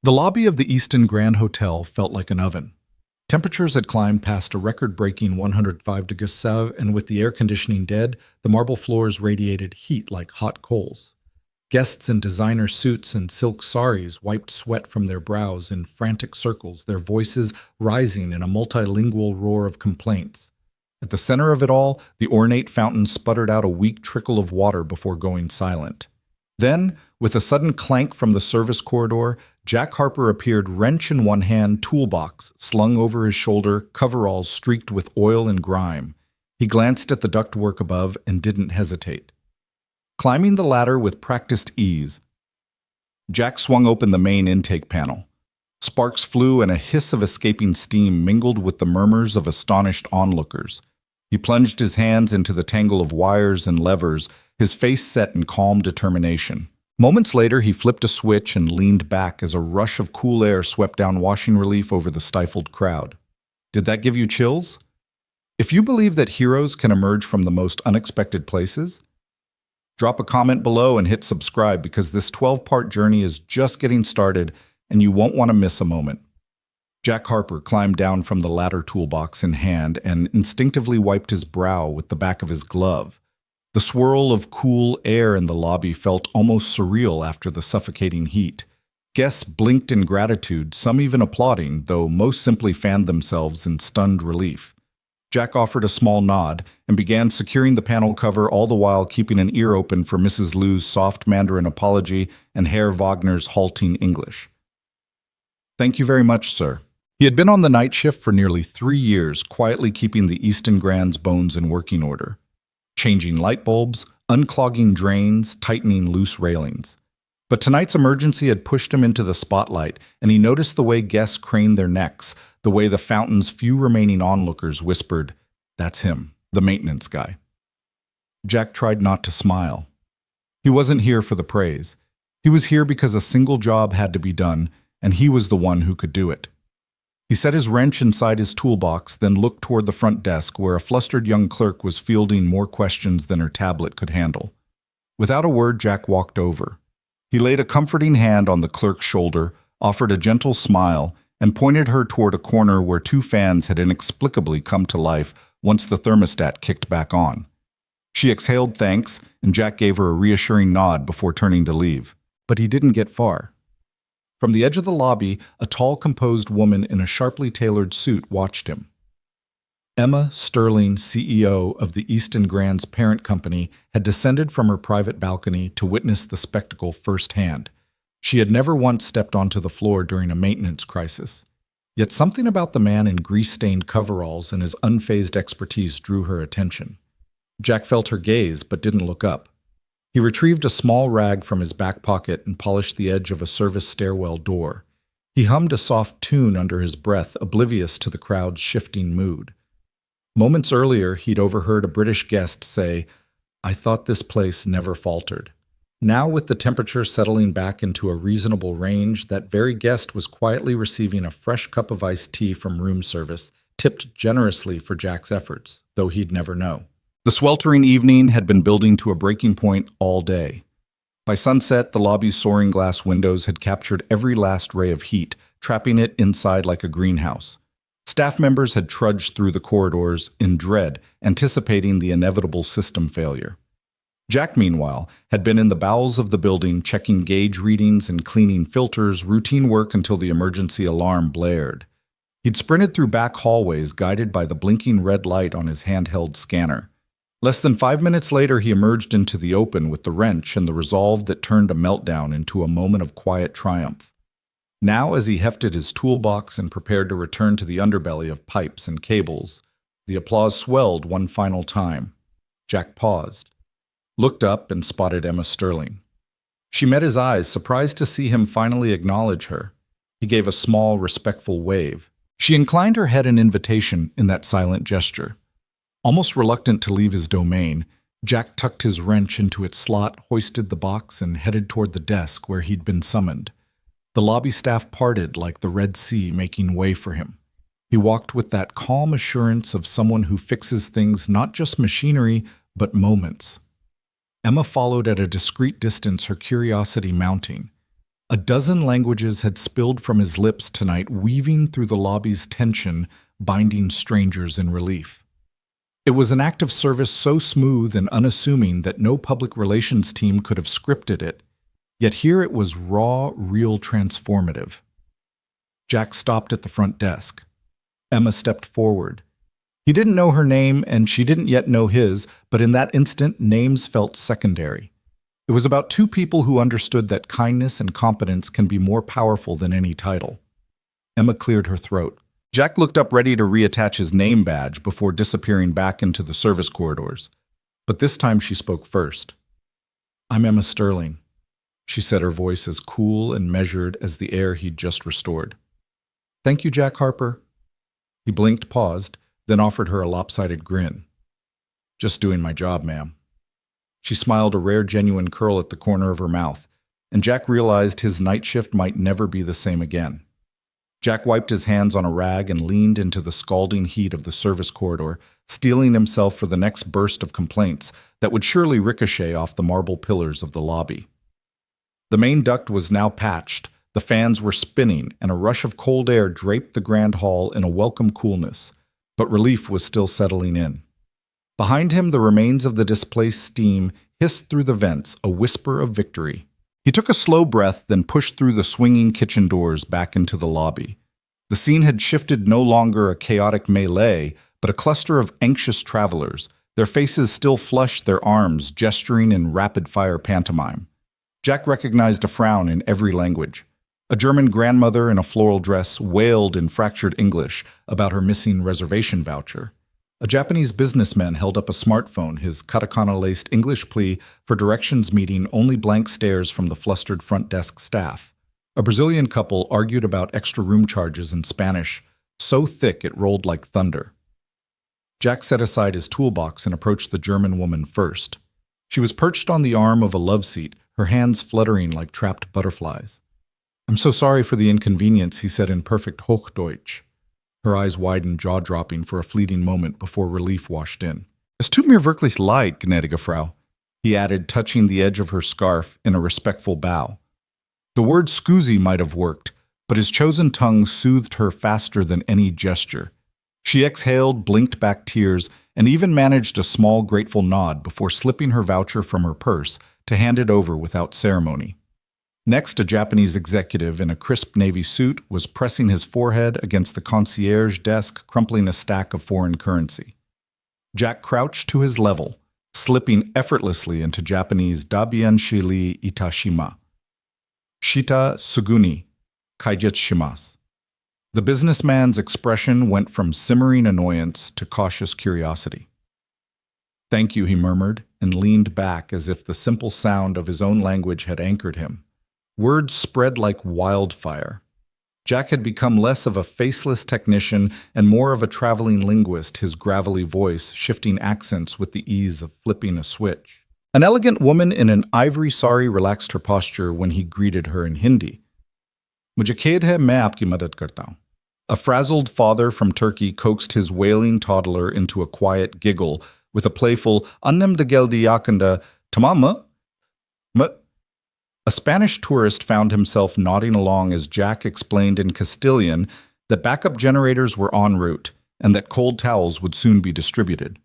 The lobby of the Easton Grand Hotel felt like an oven. Temperatures had climbed past a record-breaking 105 degrees Celsius, and with the air conditioning dead, the marble floors radiated heat like hot coals. Guests in designer suits and silk saris wiped sweat from their brows in frantic circles, their voices rising in a multilingual roar of complaints. At the center of it all, the ornate fountain sputtered out a weak trickle of water before going silent. Then, with a sudden clank from the service corridor, Jack Harper appeared, wrench in one hand, toolbox slung over his shoulder, coveralls streaked with oil and grime. He glanced at the ductwork above and didn't hesitate. Climbing the ladder with practiced ease, Jack swung open the main intake panel. Sparks flew and a hiss of escaping steam mingled with the murmurs of astonished onlookers. He plunged his hands into the tangle of wires and levers, his face set in calm determination. Moments later, he flipped a switch and leaned back as a rush of cool air swept down washing relief over the stifled crowd. Did that give you chills? If you believe that heroes can emerge from the most unexpected places, drop a comment below and hit subscribe because this 12-part journey is just getting started and you won't want to miss a moment. Jack Harper climbed down from the ladder, toolbox in hand, and instinctively wiped his brow with the back of his glove. The swirl of cool air in the lobby felt almost surreal after the suffocating heat. Guests blinked in gratitude, some even applauding, though most simply fanned themselves in stunned relief. Jack offered a small nod and began securing the panel cover, all the while keeping an ear open for Mrs. Liu's soft Mandarin apology and Herr Wagner's halting English. "Thank you very much, sir." He had been on the night shift for nearly 3 years, quietly keeping the Easton Grand's bones in working order. Changing light bulbs, unclogging drains, tightening loose railings. But tonight's emergency had pushed him into the spotlight, and he noticed the way guests craned their necks, the way the fountain's few remaining onlookers whispered, "That's him, the maintenance guy." Jack tried not to smile. He wasn't here for the praise. He was here because a single job had to be done, and he was the one who could do it. He set his wrench inside his toolbox, then looked toward the front desk where a flustered young clerk was fielding more questions than her tablet could handle. Without a word, Jack walked over. He laid a comforting hand on the clerk's shoulder, offered a gentle smile, and pointed her toward a corner where 2 fans had inexplicably come to life once the thermostat kicked back on. She exhaled thanks, and Jack gave her a reassuring nod before turning to leave. But he didn't get far. From the edge of the lobby, a tall, composed woman in a sharply tailored suit watched him. Emma Sterling, CEO of the Easton Grand's parent company, had descended from her private balcony to witness the spectacle firsthand. She had never once stepped onto the floor during a maintenance crisis. Yet something about the man in grease-stained coveralls and his unfazed expertise drew her attention. Jack felt her gaze, but didn't look up. He retrieved a small rag from his back pocket and polished the edge of a service stairwell door. He hummed a soft tune under his breath, oblivious to the crowd's shifting mood. Moments earlier, he'd overheard a British guest say, "I thought this place never faltered." Now, with the temperature settling back into a reasonable range, that very guest was quietly receiving a fresh cup of iced tea from room service, tipped generously for Jack's efforts, though he'd never know. The sweltering evening had been building to a breaking point all day. By sunset, the lobby's soaring glass windows had captured every last ray of heat, trapping it inside like a greenhouse. Staff members had trudged through the corridors in dread, anticipating the inevitable system failure. Jack, meanwhile, had been in the bowels of the building, checking gauge readings and cleaning filters, routine work until the emergency alarm blared. He'd sprinted through back hallways, guided by the blinking red light on his handheld scanner. Less than 5 minutes later, he emerged into the open with the wrench and the resolve that turned a meltdown into a moment of quiet triumph. Now, as he hefted his toolbox and prepared to return to the underbelly of pipes and cables, the applause swelled one final time. Jack paused, looked up, and spotted Emma Sterling. She met his eyes, surprised to see him finally acknowledge her. He gave a small, respectful wave. She inclined her head in invitation in that silent gesture. Almost reluctant to leave his domain, Jack tucked his wrench into its slot, hoisted the box, and headed toward the desk where he'd been summoned. The lobby staff parted like the Red Sea, making way for him. He walked with that calm assurance of someone who fixes things, not just machinery, but moments. Emma followed at a discreet distance, her curiosity mounting. A dozen languages had spilled from his lips tonight, weaving through the lobby's tension, binding strangers in relief. It was an act of service so smooth and unassuming that no public relations team could have scripted it, yet here it was raw, real, transformative. Jack stopped at the front desk. Emma stepped forward. He didn't know her name, and she didn't yet know his, but in that instant, names felt secondary. It was about two people who understood that kindness and competence can be more powerful than any title. Emma cleared her throat. Jack looked up ready to reattach his name badge before disappearing back into the service corridors. But this time she spoke first. "I'm Emma Sterling," she said, her voice as cool and measured as the air he'd just restored. "Thank you, Jack Harper." He blinked, paused, then offered her a lopsided grin. "Just doing my job, ma'am." She smiled, a rare genuine curl at the corner of her mouth, and Jack realized his night shift might never be the same again. Jack wiped his hands on a rag and leaned into the scalding heat of the service corridor, steeling himself for the next burst of complaints that would surely ricochet off the marble pillars of the lobby. The main duct was now patched, the fans were spinning, and a rush of cold air draped the grand hall in a welcome coolness, but relief was still settling in. Behind him, the remains of the displaced steam hissed through the vents, a whisper of victory. He took a slow breath, then pushed through the swinging kitchen doors back into the lobby. The scene had shifted, no longer a chaotic melee, but a cluster of anxious travelers, their faces still flushed, their arms gesturing in rapid-fire pantomime. Jack recognized a frown in every language. A German grandmother in a floral dress wailed in fractured English about her missing reservation voucher. A Japanese businessman held up a smartphone, his katakana-laced English plea for directions meeting only blank stares from the flustered front desk staff. A Brazilian couple argued about extra room charges in Spanish, so thick it rolled like thunder. Jack set aside his toolbox and approached the German woman first. She was perched on the arm of a love seat, her hands fluttering like trapped butterflies. "I'm so sorry for the inconvenience," he said in perfect Hochdeutsch. Her eyes widened, jaw-dropping for a fleeting moment before relief washed in. "Es tut mir wirklich leid, gnädige Frau," he added, touching the edge of her scarf in a respectful bow. The word "scusi" might have worked, but his chosen tongue soothed her faster than any gesture. She exhaled, blinked back tears, and even managed a small, grateful nod before slipping her voucher from her purse to hand it over without ceremony. Next, a Japanese executive in a crisp navy suit was pressing his forehead against the concierge desk, crumpling a stack of foreign currency. Jack crouched to his level, slipping effortlessly into Japanese "Dabien shiri itashima." "Shita suguni, kaijetsu shimasu." The businessman's expression went from simmering annoyance to cautious curiosity. "Thank you," he murmured, and leaned back as if the simple sound of his own language had anchored him. Words spread like wildfire. Jack had become less of a faceless technician and more of a traveling linguist, his gravelly voice shifting accents with the ease of flipping a switch. An elegant woman in an ivory sari relaxed her posture when he greeted her in Hindi. "Mujhe khed hai, main aapki madad karta hu." A frazzled father from Turkey coaxed his wailing toddler into a quiet giggle with a playful "Annem de geldi yakında, tamam mı?" A Spanish tourist found himself nodding along as Jack explained in Castilian that backup generators were en route and that cold towels would soon be distributed.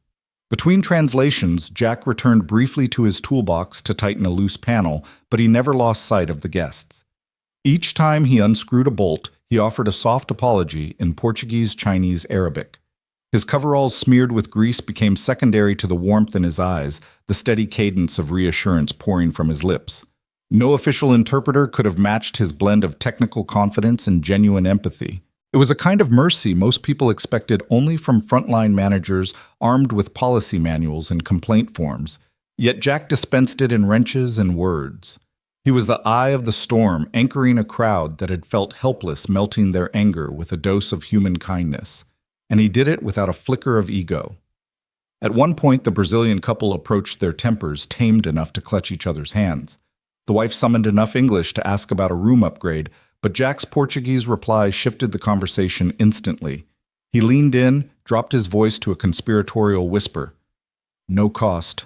Between translations, Jack returned briefly to his toolbox to tighten a loose panel, but he never lost sight of the guests. Each time he unscrewed a bolt, he offered a soft apology in Portuguese, Chinese, Arabic. His coveralls smeared with grease became secondary to the warmth in his eyes, the steady cadence of reassurance pouring from his lips. No official interpreter could have matched his blend of technical confidence and genuine empathy. It was a kind of mercy most people expected only from frontline managers armed with policy manuals and complaint forms. Yet Jack dispensed it in wrenches and words. He was the eye of the storm, anchoring a crowd that had felt helpless, melting their anger with a dose of human kindness. And he did it without a flicker of ego. At one point, the Brazilian couple approached their tempers, tamed enough to clutch each other's hands. The wife summoned enough English to ask about a room upgrade, but Jack's Portuguese reply shifted the conversation instantly. He leaned in, dropped his voice to a conspiratorial whisper. "No cost.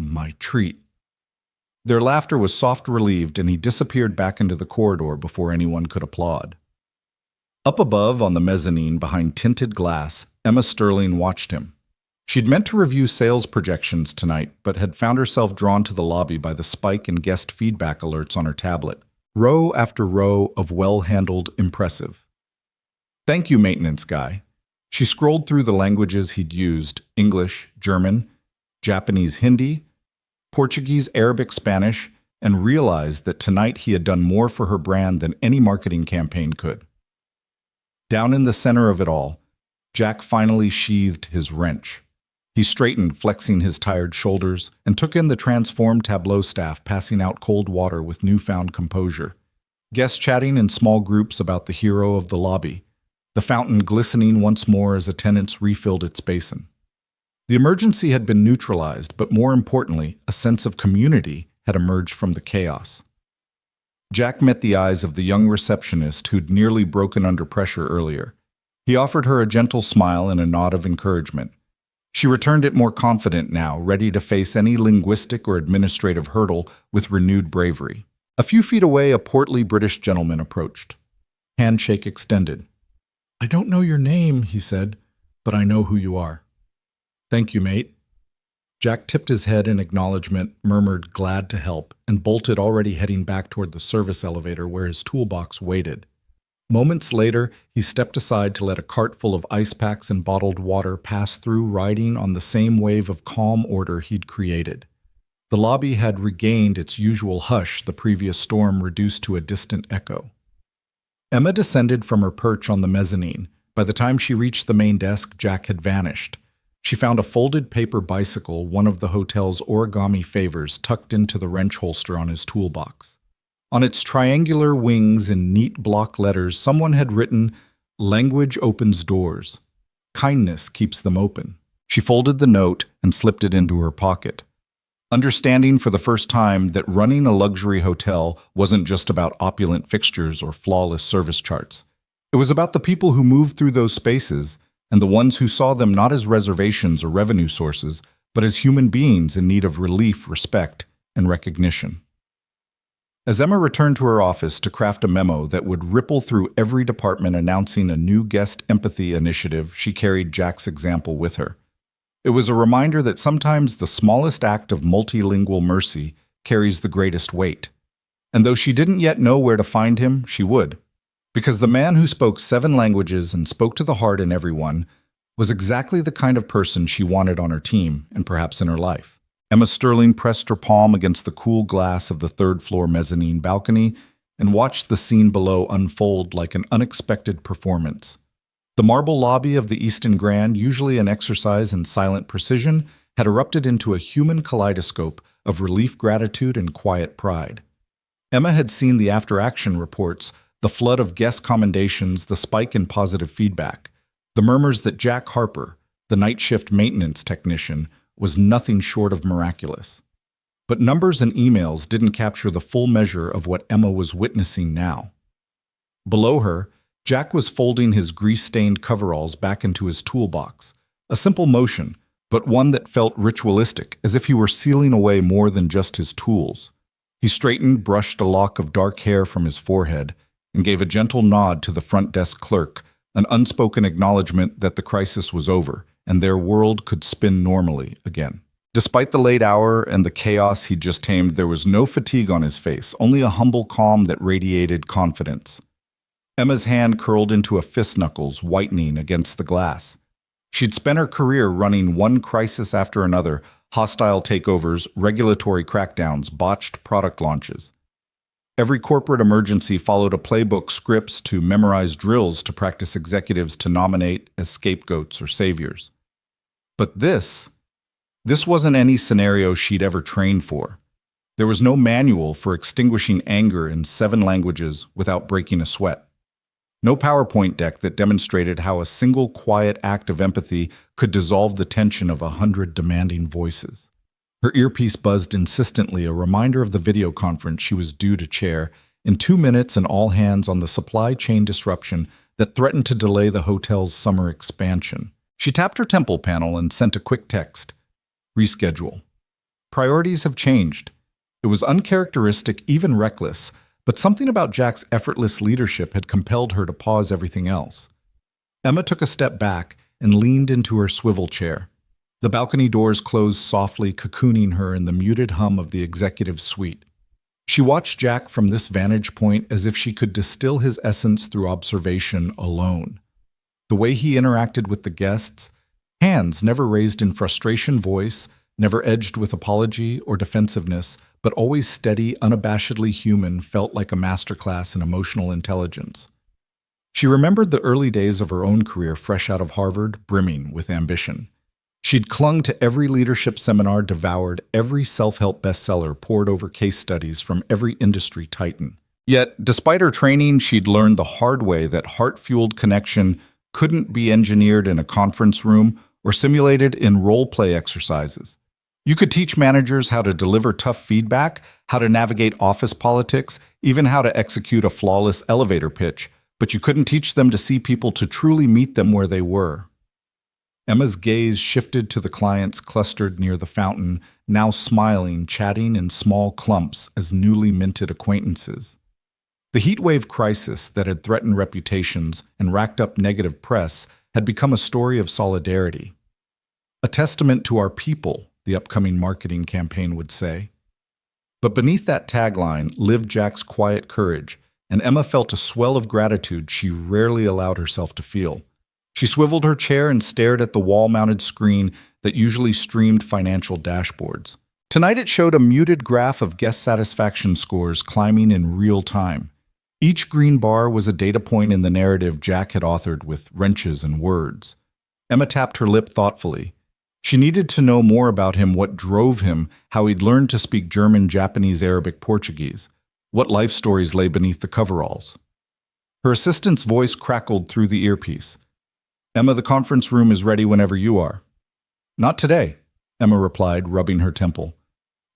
My treat." Their laughter was soft relieved, and he disappeared back into the corridor before anyone could applaud. Up above, on the mezzanine behind tinted glass, Emma Sterling watched him. She'd meant to review sales projections tonight, but had found herself drawn to the lobby by the spike in guest feedback alerts on her tablet. Row after row of well-handled impressive. "Thank you, maintenance guy." She scrolled through the languages he'd used: English, German, Japanese, Hindi, Portuguese, Arabic, Spanish, and realized that tonight he had done more for her brand than any marketing campaign could. Down in the center of it all, Jack finally sheathed his wrench. He straightened, flexing his tired shoulders, and took in the transformed tableau staff passing out cold water with newfound composure. Guests chatting in small groups about the hero of the lobby, the fountain glistening once more as attendants refilled its basin. The emergency had been neutralized, but more importantly, a sense of community had emerged from the chaos. Jack met the eyes of the young receptionist who'd nearly broken under pressure earlier. He offered her a gentle smile and a nod of encouragement. She returned it more confident now, ready to face any linguistic or administrative hurdle with renewed bravery. A few feet away, a portly British gentleman approached. Handshake extended. "I don't know your name," he said, "but I know who you are." "Thank you, mate." Jack tipped his head in acknowledgement, murmured glad to help, and bolted, already heading back toward the service elevator where his toolbox waited. Moments later, he stepped aside to let a cart full of ice packs and bottled water pass through, riding on the same wave of calm order he'd created. The lobby had regained its usual hush, the previous storm reduced to a distant echo. Emma descended from her perch on the mezzanine. By the time she reached the main desk, Jack had vanished. She found a folded paper bicycle, one of the hotel's origami favors, tucked into the wrench holster on his toolbox. On its triangular wings in neat block letters, someone had written, "Language opens doors. Kindness keeps them open." She folded the note and slipped it into her pocket, understanding for the first time that running a luxury hotel wasn't just about opulent fixtures or flawless service charts. It was about the people who moved through those spaces, and the ones who saw them not as reservations or revenue sources, but as human beings in need of relief, respect, and recognition. As Emma returned to her office to craft a memo that would ripple through every department announcing a new guest empathy initiative, she carried Jack's example with her. It was a reminder that sometimes the smallest act of multilingual mercy carries the greatest weight. And though she didn't yet know where to find him, she would. Because the man who spoke 7 languages and spoke to the heart in everyone was exactly the kind of person she wanted on her team and perhaps in her life. Emma Sterling pressed her palm against the cool glass of the third-floor mezzanine balcony and watched the scene below unfold like an unexpected performance. The marble lobby of the Easton Grand, usually an exercise in silent precision, had erupted into a human kaleidoscope of relief, gratitude, and quiet pride. Emma had seen the after-action reports, the flood of guest commendations, the spike in positive feedback, the murmurs that Jack Harper, the night shift maintenance technician, was nothing short of miraculous. But numbers and emails didn't capture the full measure of what Emma was witnessing now. Below her, Jack was folding his grease-stained coveralls back into his toolbox, a simple motion, but one that felt ritualistic, as if he were sealing away more than just his tools. He straightened, brushed a lock of dark hair from his forehead, and gave a gentle nod to the front desk clerk, an unspoken acknowledgement that the crisis was over, and their world could spin normally again. Despite the late hour and the chaos he'd just tamed, there was no fatigue on his face, only a humble calm that radiated confidence. Emma's hand curled into a fist knuckles, whitening against the glass. She'd spent her career running one crisis after another: hostile takeovers, regulatory crackdowns, botched product launches. Every corporate emergency followed a playbook, scripts to memorize, drills to practice executives to nominate as scapegoats or saviors. But this wasn't any scenario she'd ever trained for. There was no manual for extinguishing anger in 7 languages without breaking a sweat. No PowerPoint deck that demonstrated how a single quiet act of empathy could dissolve the tension of 100 demanding voices. Her earpiece buzzed insistently, a reminder of the video conference she was due to chair in 2 minutes, and all hands on the supply chain disruption that threatened to delay the hotel's summer expansion. She tapped her temple panel and sent a quick text. Reschedule. Priorities have changed. It was uncharacteristic, even reckless, but something about Jack's effortless leadership had compelled her to pause everything else. Emma took a step back and leaned into her swivel chair. The balcony doors closed softly, cocooning her in the muted hum of the executive suite. She watched Jack from this vantage point as if she could distill his essence through observation alone. The way he interacted with the guests, hands never raised in frustration, voice never edged with apology or defensiveness, but always steady, unabashedly human, felt like a masterclass in emotional intelligence. She remembered the early days of her own career fresh out of Harvard, brimming with ambition. She'd clung to every leadership seminar, devoured every self-help bestseller, pored over case studies from every industry titan. Yet, despite her training, she'd learned the hard way that heart-fueled connection couldn't be engineered in a conference room or simulated in role-play exercises. You could teach managers how to deliver tough feedback, how to navigate office politics, even how to execute a flawless elevator pitch, but you couldn't teach them to see people, to truly meet them where they were. Emma's gaze shifted to the clients clustered near the fountain, now smiling, chatting in small clumps as newly minted acquaintances. The heatwave crisis that had threatened reputations and racked up negative press had become a story of solidarity. A testament to our people, the upcoming marketing campaign would say. But beneath that tagline lived Jack's quiet courage, and Emma felt a swell of gratitude she rarely allowed herself to feel. She swiveled her chair and stared at the wall-mounted screen that usually streamed financial dashboards. Tonight it showed a muted graph of guest satisfaction scores climbing in real time. Each green bar was a data point in the narrative Jack had authored with wrenches and words. Emma tapped her lip thoughtfully. She needed to know more about him, what drove him, how he'd learned to speak German, Japanese, Arabic, Portuguese. What life stories lay beneath the coveralls? Her assistant's voice crackled through the earpiece. "Emma, the conference room is ready whenever you are." "Not today," Emma replied, rubbing her temple.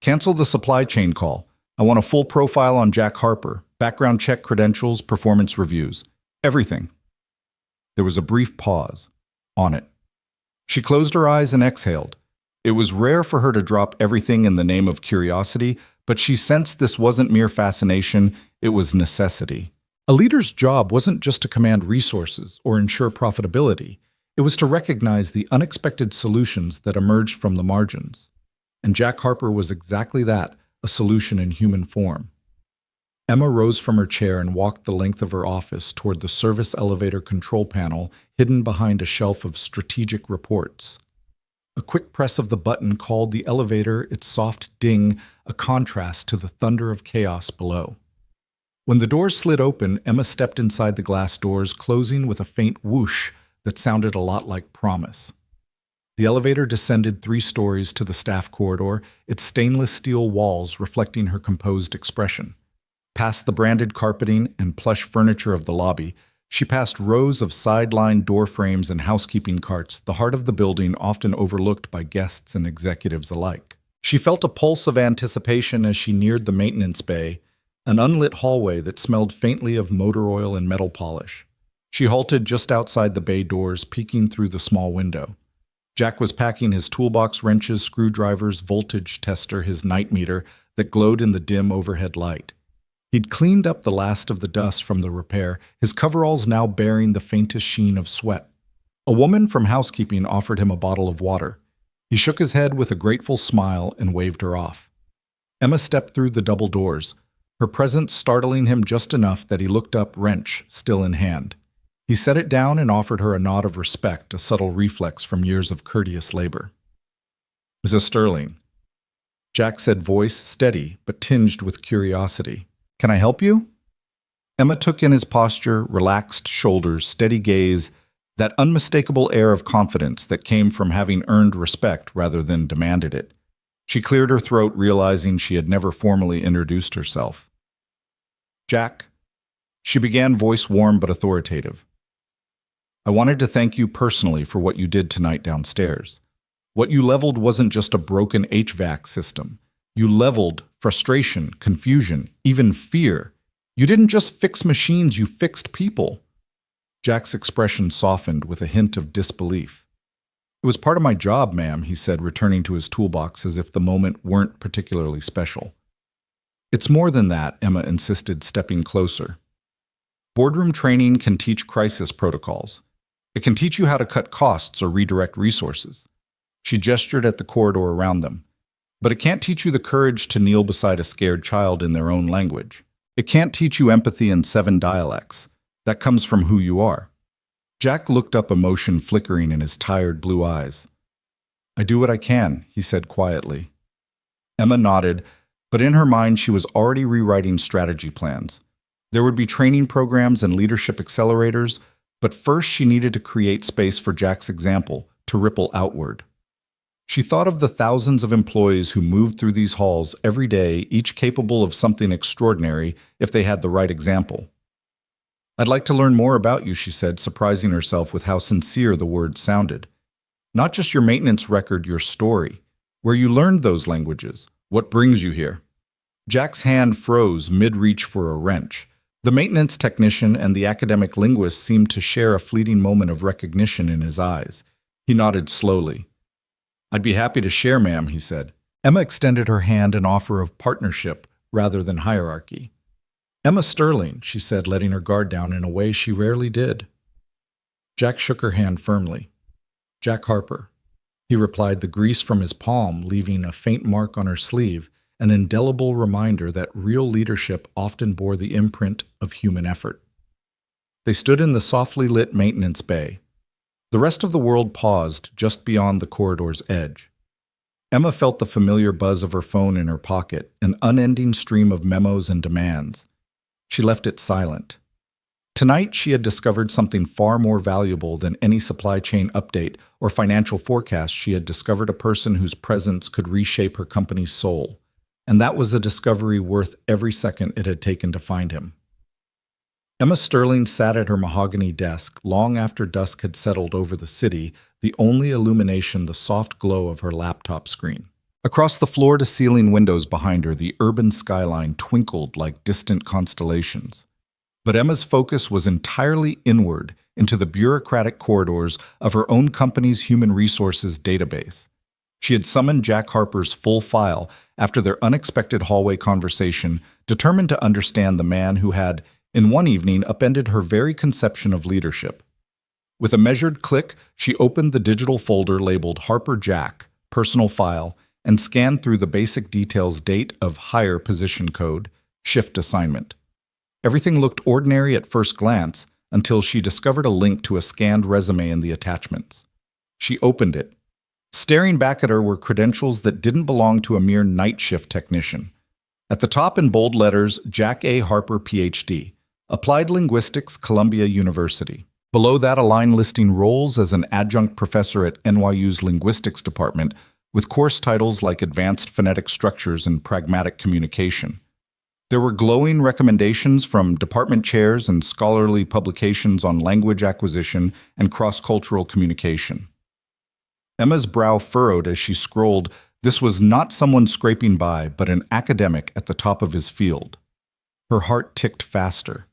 "Cancel the supply chain call. I want a full profile on Jack Harper, background check, credentials, performance reviews. Everything." There was a brief pause. On it. She closed her eyes and exhaled. It was rare for her to drop everything in the name of curiosity, but she sensed this wasn't mere fascination, it was necessity. A leader's job wasn't just to command resources or ensure profitability. It was to recognize the unexpected solutions that emerged from the margins. And Jack Harper was exactly that, a solution in human form. Emma rose from her chair and walked the length of her office toward the service elevator control panel hidden behind a shelf of strategic reports. A quick press of the button called the elevator, its soft ding a contrast to the thunder of chaos below. When the doors slid open, Emma stepped inside the glass doors, closing with a faint whoosh that sounded a lot like promise. The elevator descended 3 stories to the staff corridor, its stainless steel walls reflecting her composed expression. Past the branded carpeting and plush furniture of the lobby, she passed rows of sidelined door frames and housekeeping carts, the heart of the building often overlooked by guests and executives alike. She felt a pulse of anticipation as she neared the maintenance bay, an unlit hallway that smelled faintly of motor oil and metal polish. She halted just outside the bay doors, peeking through the small window. Jack was packing his toolbox, wrenches, screwdrivers, voltage tester, his night meter that glowed in the dim overhead light. He'd cleaned up the last of the dust from the repair, his coveralls now bearing the faintest sheen of sweat. A woman from housekeeping offered him a bottle of water. He shook his head with a grateful smile and waved her off. Emma stepped through the double doors, her presence startling him just enough that he looked up, wrench still in hand. He set it down and offered her a nod of respect, a subtle reflex from years of courteous labor. "Mrs. Sterling," Jack said, voice steady but tinged with curiosity. "Can I help you?" Emma took in his posture, relaxed shoulders, steady gaze, that unmistakable air of confidence that came from having earned respect rather than demanded it. She cleared her throat, realizing she had never formally introduced herself. "Jack," she began, voice warm but authoritative. "I wanted to thank you personally for what you did tonight downstairs. What you leveled wasn't just a broken HVAC system. You leveled frustration, confusion, even fear. You didn't just fix machines, you fixed people." Jack's expression softened with a hint of disbelief. "It was part of my job, ma'am," he said, returning to his toolbox as if the moment weren't particularly special. It's more than that, Emma insisted, stepping closer. Boardroom training can teach crisis protocols. It can teach you how to cut costs or redirect resources. She gestured at the corridor around them. But it can't teach you the courage to kneel beside a scared child in their own language. It can't teach you empathy in 7 dialects. That comes from who you are. Jack looked up, emotion flickering in his tired blue eyes. I do what I can, he said quietly. Emma nodded, but in her mind she was already rewriting strategy plans. There would be training programs and leadership accelerators, but first she needed to create space for Jack's example to ripple outward. She thought of the thousands of employees who moved through these halls every day, each capable of something extraordinary if they had the right example. I'd like to learn more about you, she said, surprising herself with how sincere the words sounded. Not just your maintenance record, your story, where you learned those languages, what brings you here. Jack's hand froze mid-reach for a wrench. The maintenance technician and the academic linguist seemed to share a fleeting moment of recognition in his eyes. He nodded slowly. I'd be happy to share, ma'am, he said. Emma extended her hand in offer of partnership rather than hierarchy. Emma Sterling, she said, letting her guard down in a way she rarely did. Jack shook her hand firmly. Jack Harper, he replied, the grease from his palm leaving a faint mark on her sleeve, an indelible reminder that real leadership often bore the imprint of human effort. They stood in the softly lit maintenance bay. The rest of the world paused just beyond the corridor's edge. Emma felt the familiar buzz of her phone in her pocket, an unending stream of memos and demands. She left it silent. Tonight she had discovered something far more valuable than any supply chain update or financial forecast. She had discovered a person whose presence could reshape her company's soul, and that was a discovery worth every second it had taken to find him. Emma Sterling sat at her mahogany desk long after dusk had settled over the city, the only illumination the soft glow of her laptop screen. Across the floor-to-ceiling windows behind her, the urban skyline twinkled like distant constellations. But Emma's focus was entirely inward, into the bureaucratic corridors of her own company's human resources database. She had summoned Jack Harper's full file after their unexpected hallway conversation, determined to understand the man who had, in one evening, upended her very conception of leadership. With a measured click, she opened the digital folder labeled Harper Jack, Personal File, and scanned through the basic details: date of hire, position code, shift assignment. Everything looked ordinary at first glance until she discovered a link to a scanned resume in the attachments. She opened it. Staring back at her were credentials that didn't belong to a mere night shift technician. At the top in bold letters, Jack A. Harper, Ph.D., Applied Linguistics, Columbia University. Below that, a line listing roles as an adjunct professor at NYU's Linguistics Department, with course titles like Advanced Phonetic Structures and Pragmatic Communication. There were glowing recommendations from department chairs and scholarly publications on language acquisition and cross-cultural communication. Emma's brow furrowed as she scrolled. This was not someone scraping by, but an academic at the top of his field. Her heart ticked faster.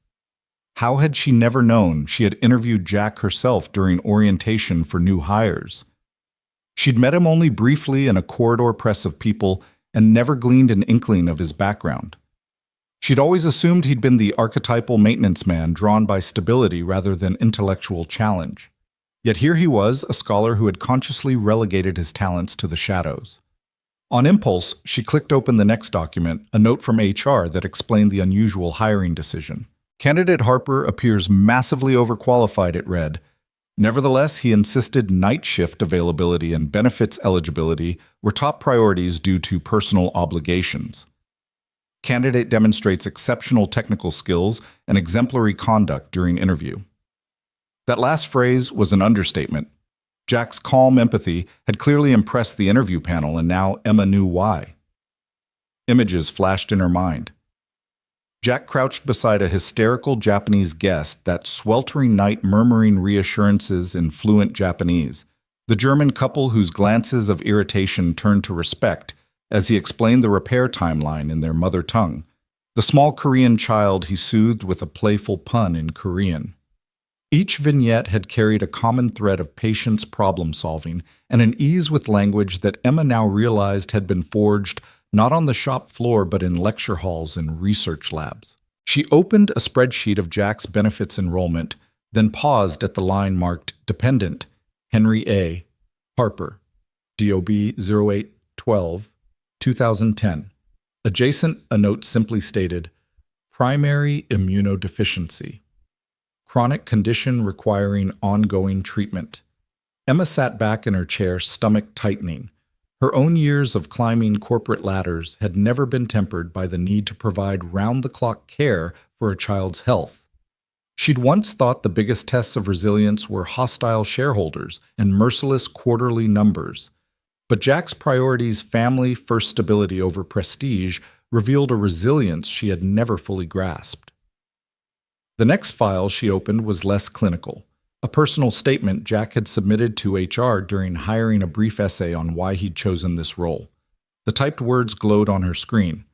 How had she never known she had interviewed Jack herself during orientation for new hires? She'd met him only briefly in a corridor press of people and never gleaned an inkling of his background. She'd always assumed he'd been the archetypal maintenance man drawn by stability rather than intellectual challenge. Yet here he was, a scholar who had consciously relegated his talents to the shadows. On impulse, she clicked open the next document, a note from HR that explained the unusual hiring decision. Candidate Harper appears massively overqualified, it read. Nevertheless, he insisted night shift availability and benefits eligibility were top priorities due to personal obligations. Candidate demonstrates exceptional technical skills and exemplary conduct during interview. That last phrase was an understatement. Jack's calm empathy had clearly impressed the interview panel, and now Emma knew why. Images flashed in her mind. Jack crouched beside a hysterical Japanese guest, that sweltering night murmuring reassurances in fluent Japanese, the German couple whose glances of irritation turned to respect as he explained the repair timeline in their mother tongue, the small Korean child he soothed with a playful pun in Korean. Each vignette had carried a common thread of patience, problem-solving, and an ease with language that Emma now realized had been forged not on the shop floor but in lecture halls and research labs. She opened a spreadsheet of Jack's benefits enrollment, then paused at the line marked Dependent, Henry A. Harper, DOB 0812, 2010. Adjacent, a note simply stated, Primary immunodeficiency. Chronic condition requiring ongoing treatment. Emma sat back in her chair, stomach tightening. Her own years of climbing corporate ladders had never been tempered by the need to provide round-the-clock care for a child's health. She'd once thought the biggest tests of resilience were hostile shareholders and merciless quarterly numbers. But Jack's priorities, family, first stability over prestige, revealed a resilience she had never fully grasped. The next file she opened was less clinical. A personal statement Jack had submitted to HR during hiring, a brief essay on why he'd chosen this role. The typed words glowed on her screen.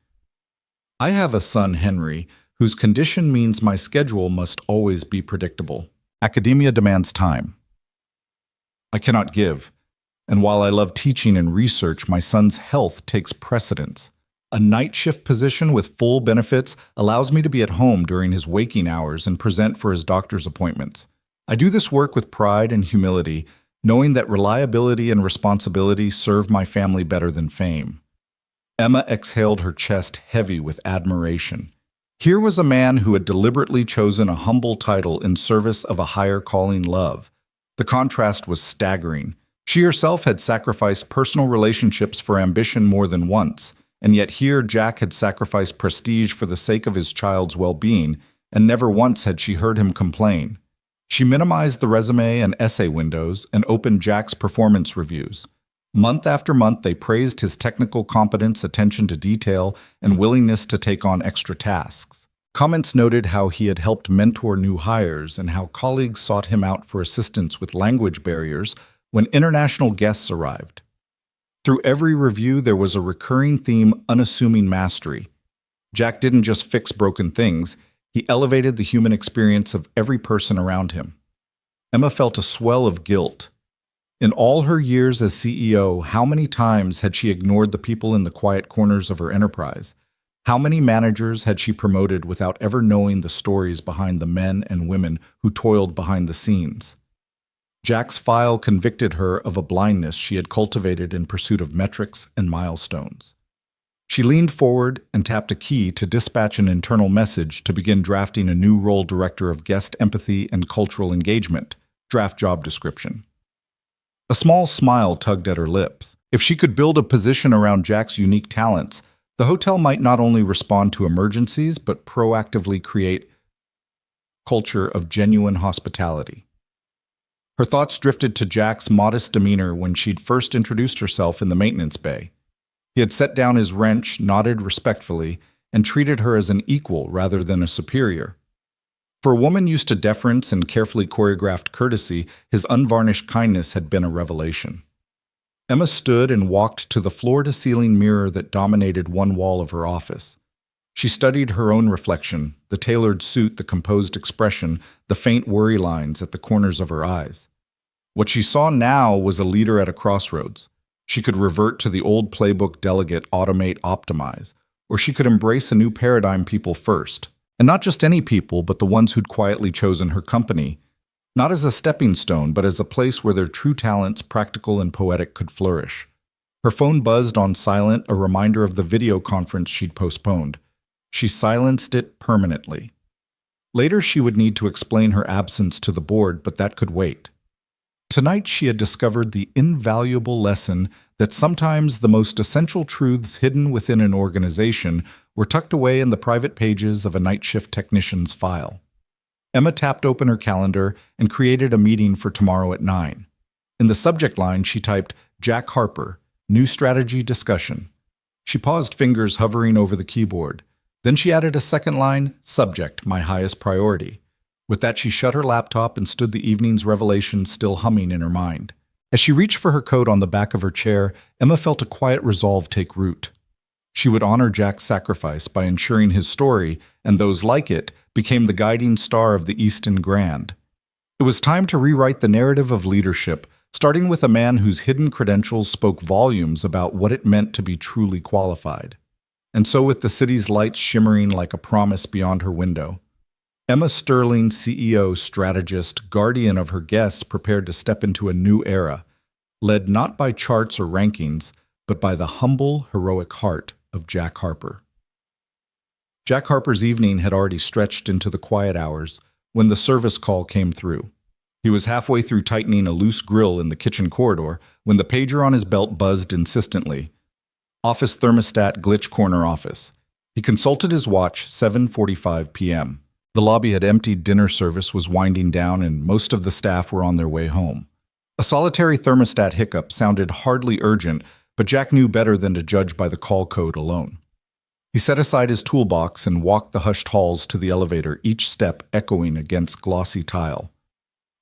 I have a son, Henry, whose condition means my schedule must always be predictable. Academia demands time I cannot give, and while I love teaching and research, my son's health takes precedence. A night shift position with full benefits allows me to be at home during his waking hours and present for his doctor's appointments. I do this work with pride and humility, knowing that reliability and responsibility serve my family better than fame. Emma exhaled, her chest heavy with admiration. Here was a man who had deliberately chosen a humble title in service of a higher calling, love. The contrast was staggering. She herself had sacrificed personal relationships for ambition more than once, and yet here Jack had sacrificed prestige for the sake of his child's well-being, and never once had she heard him complain. She minimized the resume and essay windows and opened Jack's performance reviews. Month after month, they praised his technical competence, attention to detail, and willingness to take on extra tasks. Comments noted how he had helped mentor new hires and how colleagues sought him out for assistance with language barriers when international guests arrived. Through every review, there was a recurring theme: unassuming mastery. Jack didn't just fix broken things, he elevated the human experience of every person around him. Emma felt a swell of guilt. In all her years as CEO, how many times had she ignored the people in the quiet corners of her enterprise? How many managers had she promoted without ever knowing the stories behind the men and women who toiled behind the scenes? Jack's file convicted her of a blindness she had cultivated in pursuit of metrics and milestones. She leaned forward and tapped a key to dispatch an internal message to begin drafting a new role: Director of Guest Empathy and Cultural Engagement, draft job description. A small smile tugged at her lips. If she could build a position around Jack's unique talents, the hotel might not only respond to emergencies, but proactively create a culture of genuine hospitality. Her thoughts drifted to Jack's modest demeanor when she'd first introduced herself in the maintenance bay. He had set down his wrench, nodded respectfully, and treated her as an equal rather than a superior. For a woman used to deference and carefully choreographed courtesy, his unvarnished kindness had been a revelation. Emma stood and walked to the floor-to-ceiling mirror that dominated one wall of her office. She studied her own reflection, the tailored suit, the composed expression, the faint worry lines at the corners of her eyes. What she saw now was a leader at a crossroads. She could revert to the old playbook: delegate, automate, optimize, or she could embrace a new paradigm: people first. And not just any people, but the ones who'd quietly chosen her company, not as a stepping stone, but as a place where their true talents, practical and poetic, could flourish. Her phone buzzed on silent, a reminder of the video conference she'd postponed. She silenced it permanently. Later she would need to explain her absence to the board, but that could wait. Tonight she had discovered the invaluable lesson that sometimes the most essential truths hidden within an organization were tucked away in the private pages of a night shift technician's file. Emma tapped open her calendar and created a meeting for tomorrow at 9. In the subject line, she typed, Jack Harper, New Strategy Discussion. She paused, fingers hovering over the keyboard. Then she added a second line, Subject, My Highest Priority. With that, she shut her laptop and stood, the evening's revelation still humming in her mind. As she reached for her coat on the back of her chair, Emma felt a quiet resolve take root. She would honor Jack's sacrifice by ensuring his story, and those like it, became the guiding star of the Easton Grand. It was time to rewrite the narrative of leadership, starting with a man whose hidden credentials spoke volumes about what it meant to be truly qualified. And so with the city's lights shimmering like a promise beyond her window, Emma Sterling, CEO, strategist, guardian of her guests, prepared to step into a new era, led not by charts or rankings, but by the humble, heroic heart of Jack Harper. Jack Harper's evening had already stretched into the quiet hours when the service call came through. He was halfway through tightening a loose grill in the kitchen corridor when the pager on his belt buzzed insistently. Office thermostat, glitch corner office. He consulted his watch, 7:45 p.m. The lobby had emptied, dinner service was winding down, and most of the staff were on their way home. A solitary thermostat hiccup sounded hardly urgent, but Jack knew better than to judge by the call code alone. He set aside his toolbox and walked the hushed halls to the elevator, each step echoing against glossy tile.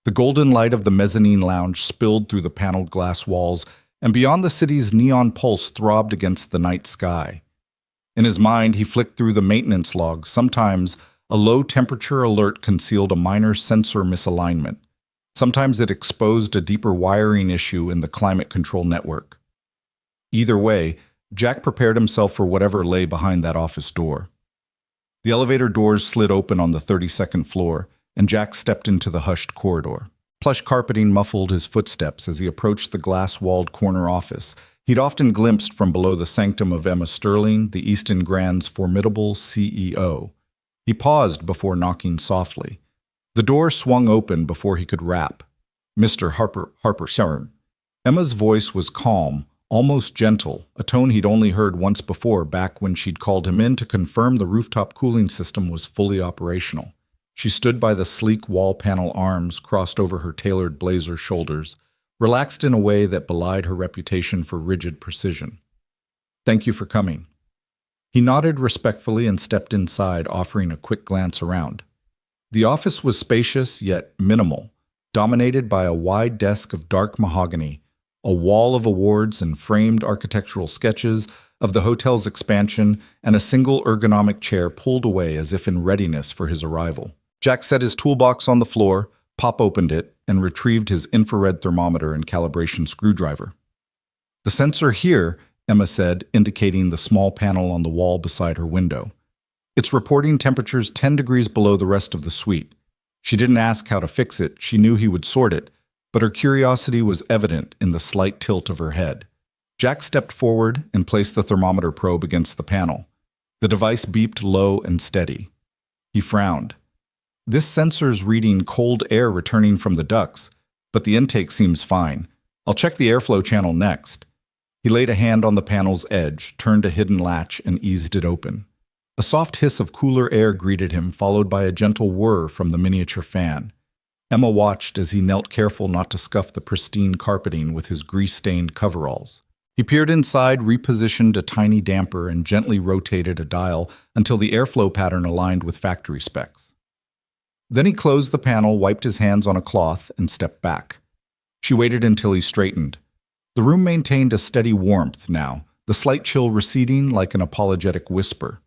The golden light of the mezzanine lounge spilled through the paneled glass walls, and beyond the city's neon pulse throbbed against the night sky. In his mind, he flicked through the maintenance logs. Sometimes a low-temperature alert concealed a minor sensor misalignment. Sometimes it exposed a deeper wiring issue in the climate control network. Either way, Jack prepared himself for whatever lay behind that office door. The elevator doors slid open on the 32nd floor, and Jack stepped into the hushed corridor. Plush carpeting muffled his footsteps as he approached the glass-walled corner office he'd often glimpsed from below the sanctum of Emma Sterling, the Easton Grand's formidable CEO. He paused before knocking softly. The door swung open before he could rap. "Mr. Harper, sir." Emma's voice was calm, almost gentle, a tone he'd only heard once before back when she'd called him in to confirm the rooftop cooling system was fully operational. She stood by the sleek wall panel, arms crossed over her tailored blazer shoulders, relaxed in a way that belied her reputation for rigid precision. "Thank you for coming." He nodded respectfully and stepped inside, offering a quick glance around. The office was spacious yet minimal, dominated by a wide desk of dark mahogany, a wall of awards and framed architectural sketches of the hotel's expansion, and a single ergonomic chair pulled away as if in readiness for his arrival. Jack set his toolbox on the floor, pop-opened it, and retrieved his infrared thermometer and calibration screwdriver. "The sensor here," Emma said, indicating the small panel on the wall beside her window. "It's reporting temperatures 10 degrees below the rest of the suite." She didn't ask how to fix it. She knew he would sort it, but her curiosity was evident in the slight tilt of her head. Jack stepped forward and placed the thermometer probe against the panel. The device beeped low and steady. He frowned. "This sensor's reading cold air returning from the ducts, but the intake seems fine. I'll check the airflow channel next." He laid a hand on the panel's edge, turned a hidden latch, and eased it open. A soft hiss of cooler air greeted him, followed by a gentle whir from the miniature fan. Emma watched as he knelt, careful not to scuff the pristine carpeting with his grease-stained coveralls. He peered inside, repositioned a tiny damper, and gently rotated a dial until the airflow pattern aligned with factory specs. Then he closed the panel, wiped his hands on a cloth, and stepped back. She waited until he straightened. The room maintained a steady warmth now, the slight chill receding like an apologetic whisper.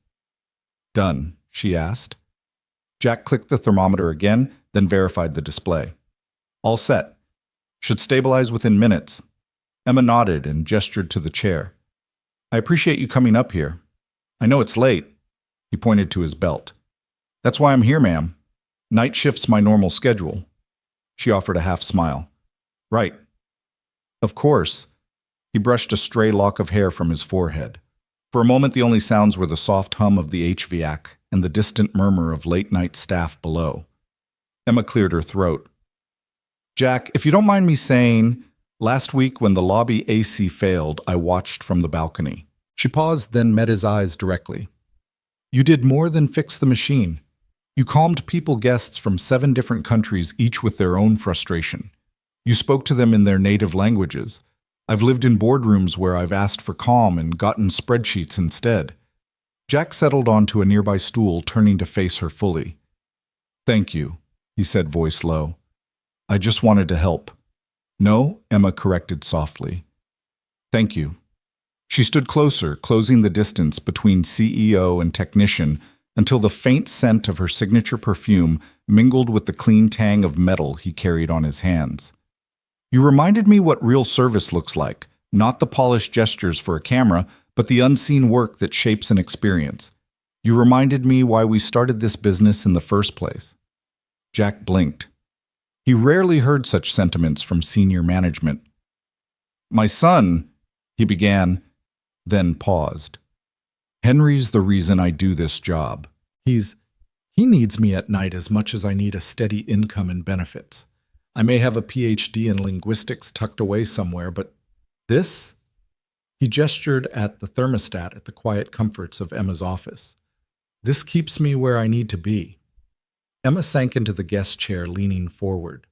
"Done?" she asked. Jack clicked the thermometer again, then verified the display. "All set. Should stabilize within minutes." Emma nodded and gestured to the chair. "I appreciate you coming up here. I know it's late." He pointed to his belt. "That's why I'm here, ma'am. Night shift's my normal schedule." She offered a half smile. "Right. Of course." He brushed a stray lock of hair from his forehead. For a moment, the only sounds were the soft hum of the HVAC and the distant murmur of late-night staff below. Emma cleared her throat. "Jack, if you don't mind me saying, last week when the lobby AC failed, I watched from the balcony." She paused, then met his eyes directly. "You did more than fix the machine. You calmed guests from 7 different countries, each with their own frustration. You spoke to them in their native languages. I've lived in boardrooms where I've asked for calm and gotten spreadsheets instead." Jack settled onto a nearby stool, turning to face her fully. "Thank you," he said, voice low. "I just wanted to help." "No," Emma corrected softly. "Thank you." She stood closer, closing the distance between CEO and technician until the faint scent of her signature perfume mingled with the clean tang of metal he carried on his hands. You reminded me what real service looks like, not the polished gestures for a camera, but the unseen work that shapes an experience. You reminded me why we started this business in the first place. Jack blinked. He rarely heard such sentiments from senior management. My son, he began, then paused. Henry's the reason I do this job. He needs me at night as much as I need a steady income and benefits. I may have a PhD in linguistics tucked away somewhere, but this? He gestured at the thermostat at the quiet comforts of Emma's office. This keeps me where I need to be. Emma sank into the guest chair, leaning forward.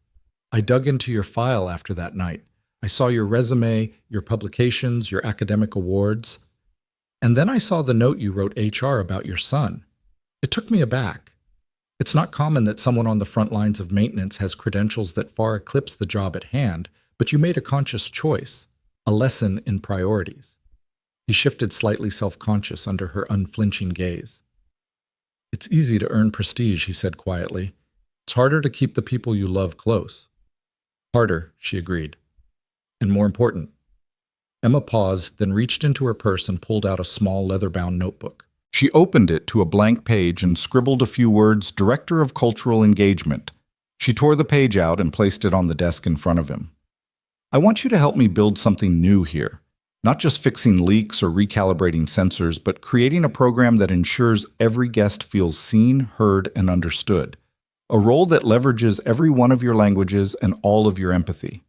I dug into your file after that night. I saw your resume, your publications, your academic awards. And then I saw the note you wrote HR about your son. It took me aback. It's not common that someone on the front lines of maintenance has credentials that far eclipse the job at hand, but you made a conscious choice, a lesson in priorities. He shifted slightly self-conscious under her unflinching gaze. It's easy to earn prestige, he said quietly. It's harder to keep the people you love close. Harder, she agreed. And more important. Emma paused, then reached into her purse and pulled out a small leather-bound notebook. She opened it to a blank page and scribbled a few words, Director of Cultural Engagement. She tore the page out and placed it on the desk in front of him. I want you to help me build something new here. Not just fixing leaks or recalibrating sensors, but creating a program that ensures every guest feels seen, heard, and understood. A role that leverages every one of your languages and all of your empathy.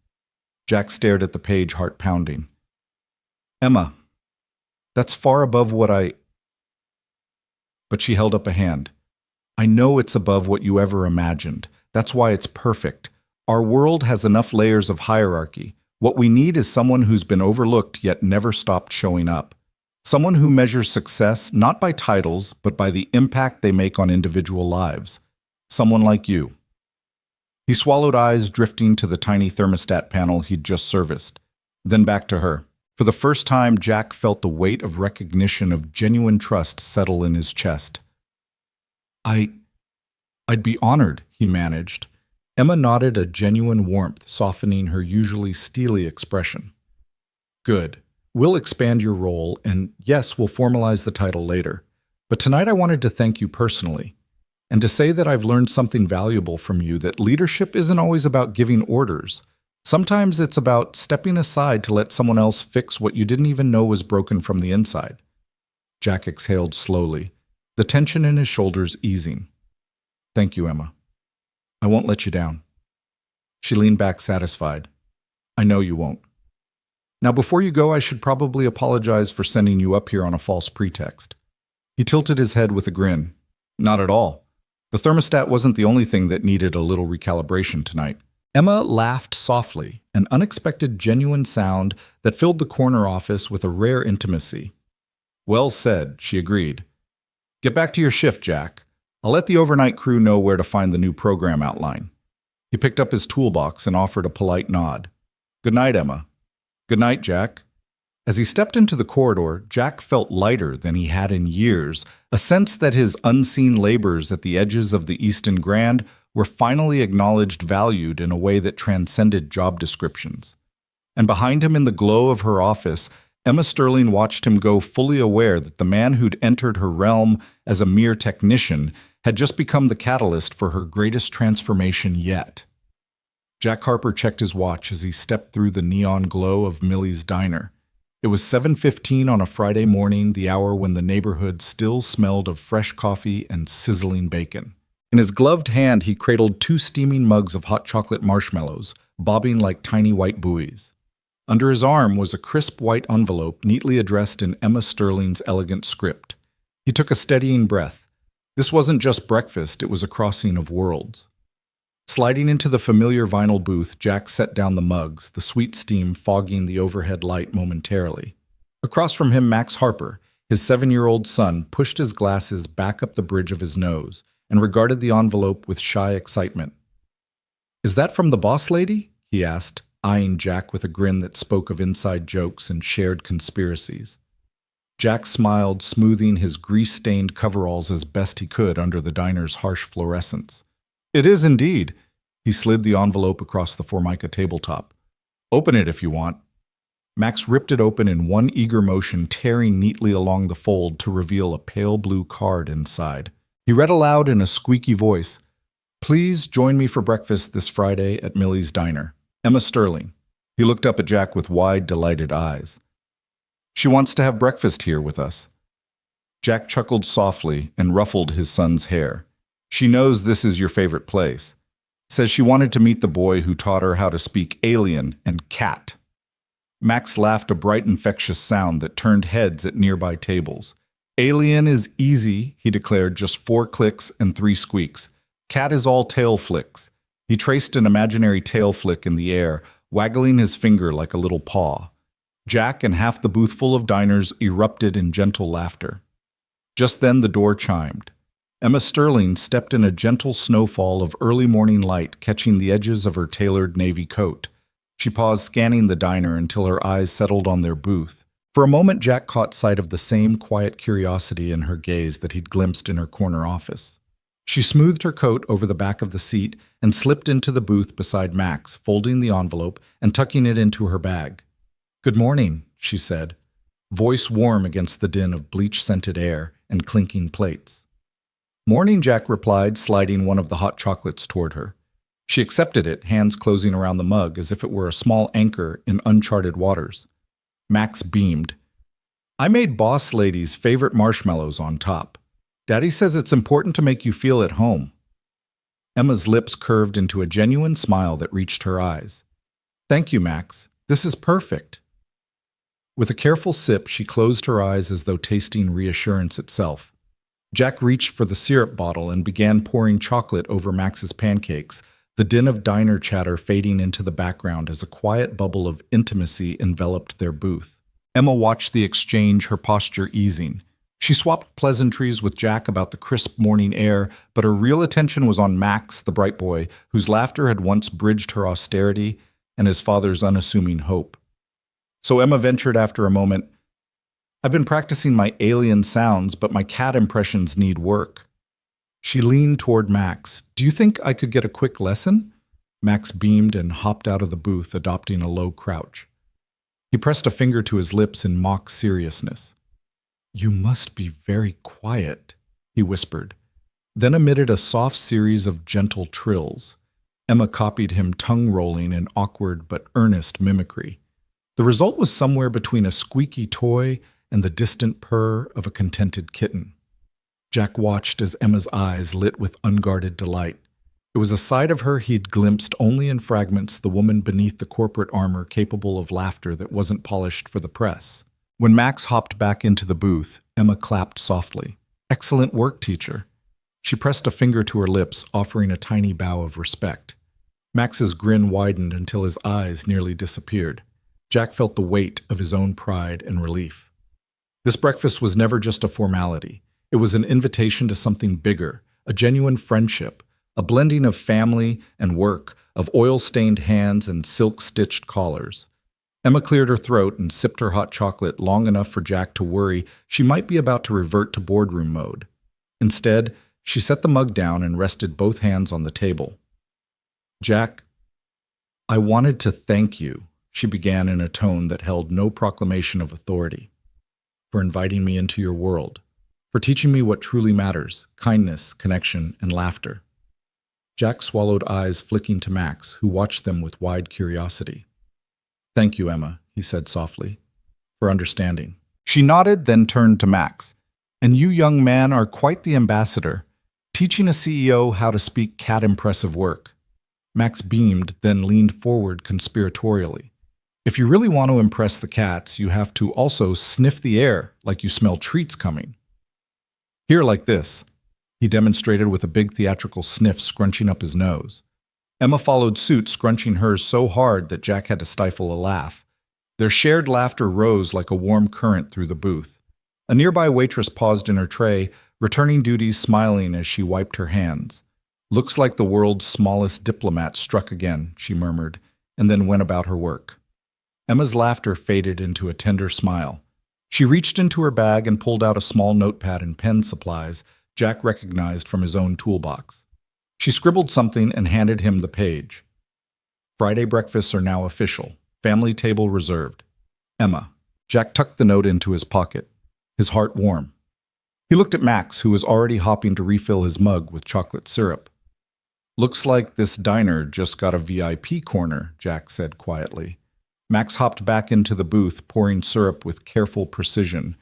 Jack stared at the page, heart pounding. Emma, that's far above what I... But she held up a hand. I know it's above what you ever imagined. That's why it's perfect. Our world has enough layers of hierarchy. What we need is someone who's been overlooked yet never stopped showing up. Someone who measures success not by titles, but by the impact they make on individual lives. Someone like you. He swallowed, eyes drifting to the tiny thermostat panel he'd just serviced. Then back to her. For the first time, Jack felt the weight of recognition of genuine trust settle in his chest. I'd be honored, he managed. Emma nodded, a genuine warmth softening her usually steely expression. Good. We'll expand your role, and yes, we'll formalize the title later. But tonight I wanted to thank you personally, and to say that I've learned something valuable from you, that leadership isn't always about giving orders. Sometimes it's about stepping aside to let someone else fix what you didn't even know was broken from the inside. Jack exhaled slowly, the tension in his shoulders easing. Thank you, Emma. I won't let you down. She leaned back satisfied. I know you won't. Now, before you go, I should probably apologize for sending you up here on a false pretext. He tilted his head with a grin. Not at all. The thermostat wasn't the only thing that needed a little recalibration tonight. Emma laughed softly, an unexpected, genuine sound that filled the corner office with a rare intimacy. Well said, she agreed. Get back to your shift, Jack. I'll let the overnight crew know where to find the new program outline. He picked up his toolbox and offered a polite nod. Good night, Emma. Good night, Jack. As he stepped into the corridor, Jack felt lighter than he had in years, a sense that his unseen labors at the edges of the Easton Grand were finally acknowledged, valued in a way that transcended job descriptions. And behind him in the glow of her office, Emma Sterling watched him go, fully aware that the man who'd entered her realm as a mere technician had just become the catalyst for her greatest transformation yet. Jack Harper checked his watch as he stepped through the neon glow of Millie's diner. It was 7:15 on a Friday morning, the hour when the neighborhood still smelled of fresh coffee and sizzling bacon. In his gloved hand, he cradled 2 steaming mugs of hot chocolate marshmallows, bobbing like tiny white buoys. Under his arm was a crisp white envelope neatly addressed in Emma Sterling's elegant script. He took a steadying breath. This wasn't just breakfast, it was a crossing of worlds. Sliding into the familiar vinyl booth, Jack set down the mugs, the sweet steam fogging the overhead light momentarily. Across from him, Max Harper, his 7-year-old son, pushed his glasses back up the bridge of his nose and regarded the envelope with shy excitement. Is that from the boss lady? He asked, eyeing Jack with a grin that spoke of inside jokes and shared conspiracies. Jack smiled, smoothing his grease-stained coveralls as best he could under the diner's harsh fluorescence. It is indeed. He slid the envelope across the Formica tabletop. Open it if you want. Max ripped it open in one eager motion, tearing neatly along the fold to reveal a pale blue card inside. He read aloud in a squeaky voice, "Please join me for breakfast this Friday at Millie's Diner. Emma Sterling." He looked up at Jack with wide, delighted eyes. "She wants to have breakfast here with us." Jack chuckled softly and ruffled his son's hair. "She knows this is your favorite place. Says she wanted to meet the boy who taught her how to speak alien and cat." Max laughed, a bright, infectious sound that turned heads at nearby tables. "Alien is easy," he declared, "just 4 clicks and 3 squeaks. Cat is all tail flicks." He traced an imaginary tail flick in the air, waggling his finger like a little paw. Jack and half the booth full of diners erupted in gentle laughter. Just then the door chimed. Emma Sterling stepped in a gentle snowfall of early morning light, catching the edges of her tailored navy coat. She paused, scanning the diner until her eyes settled on their booth. For a moment, Jack caught sight of the same quiet curiosity in her gaze that he'd glimpsed in her corner office. She smoothed her coat over the back of the seat and slipped into the booth beside Max, folding the envelope and tucking it into her bag. "Good morning," she said, voice warm against the din of bleach-scented air and clinking plates. "Morning," Jack replied, sliding one of the hot chocolates toward her. She accepted it, hands closing around the mug as if it were a small anchor in uncharted waters. Max beamed. "I made Boss Lady's favorite marshmallows on top. Daddy says it's important to make you feel at home." Emma's lips curved into a genuine smile that reached her eyes. "Thank you, Max. This is perfect." With a careful sip, she closed her eyes as though tasting reassurance itself. Jack reached for the syrup bottle and began pouring chocolate over Max's pancakes, the din of diner chatter fading into the background as a quiet bubble of intimacy enveloped their booth. Emma watched the exchange, her posture easing. She swapped pleasantries with Jack about the crisp morning air, but her real attention was on Max, the bright boy, whose laughter had once bridged her austerity and his father's unassuming hope. So Emma ventured after a moment, "I've been practicing my alien sounds, but my cat impressions need work." She leaned toward Max. "Do you think I could get a quick lesson?" Max beamed and hopped out of the booth, adopting a low crouch. He pressed a finger to his lips in mock seriousness. "You must be very quiet," he whispered, then emitted a soft series of gentle trills. Emma copied him, tongue-rolling in awkward but earnest mimicry. The result was somewhere between a squeaky toy and the distant purr of a contented kitten. Jack watched as Emma's eyes lit with unguarded delight. It was a side of her he'd glimpsed only in fragments, the woman beneath the corporate armor capable of laughter that wasn't polished for the press. When Max hopped back into the booth, Emma clapped softly. "Excellent work, teacher." She pressed a finger to her lips, offering a tiny bow of respect. Max's grin widened until his eyes nearly disappeared. Jack felt the weight of his own pride and relief. This breakfast was never just a formality. It was an invitation to something bigger, a genuine friendship, a blending of family and work, of oil-stained hands and silk-stitched collars. Emma cleared her throat and sipped her hot chocolate long enough for Jack to worry she might be about to revert to boardroom mode. Instead, she set the mug down and rested both hands on the table. "Jack, I wanted to thank you," she began in a tone that held no proclamation of authority, "for inviting me into your world, for teaching me what truly matters, kindness, connection, and laughter." Jack swallowed, eyes flicking to Max, who watched them with wide curiosity. "Thank you, Emma," he said softly, "for understanding." She nodded, then turned to Max. "And you, young man, are quite the ambassador, teaching a CEO how to speak cat-impressive work." Max beamed, then leaned forward conspiratorially. "If you really want to impress the cats, you have to also sniff the air like you smell treats coming. Here, like this." He demonstrated with a big theatrical sniff, scrunching up his nose. Emma followed suit, scrunching hers so hard that Jack had to stifle a laugh. Their shared laughter rose like a warm current through the booth. A nearby waitress paused in her tray, returning duties, smiling as she wiped her hands. "Looks like the world's smallest diplomat struck again," she murmured, and then went about her work. Emma's laughter faded into a tender smile. She reached into her bag and pulled out a small notepad and pen supplies Jack recognized from his own toolbox. She scribbled something and handed him the page. "Friday breakfasts are now official. Family table reserved. Emma. Jack tucked the note into his pocket, his heart warm. He looked at Max, who was already hopping to refill his mug with chocolate syrup. Looks like this diner just got a VIP corner, Jack said quietly. Max hopped back into the booth, pouring syrup with careful precision.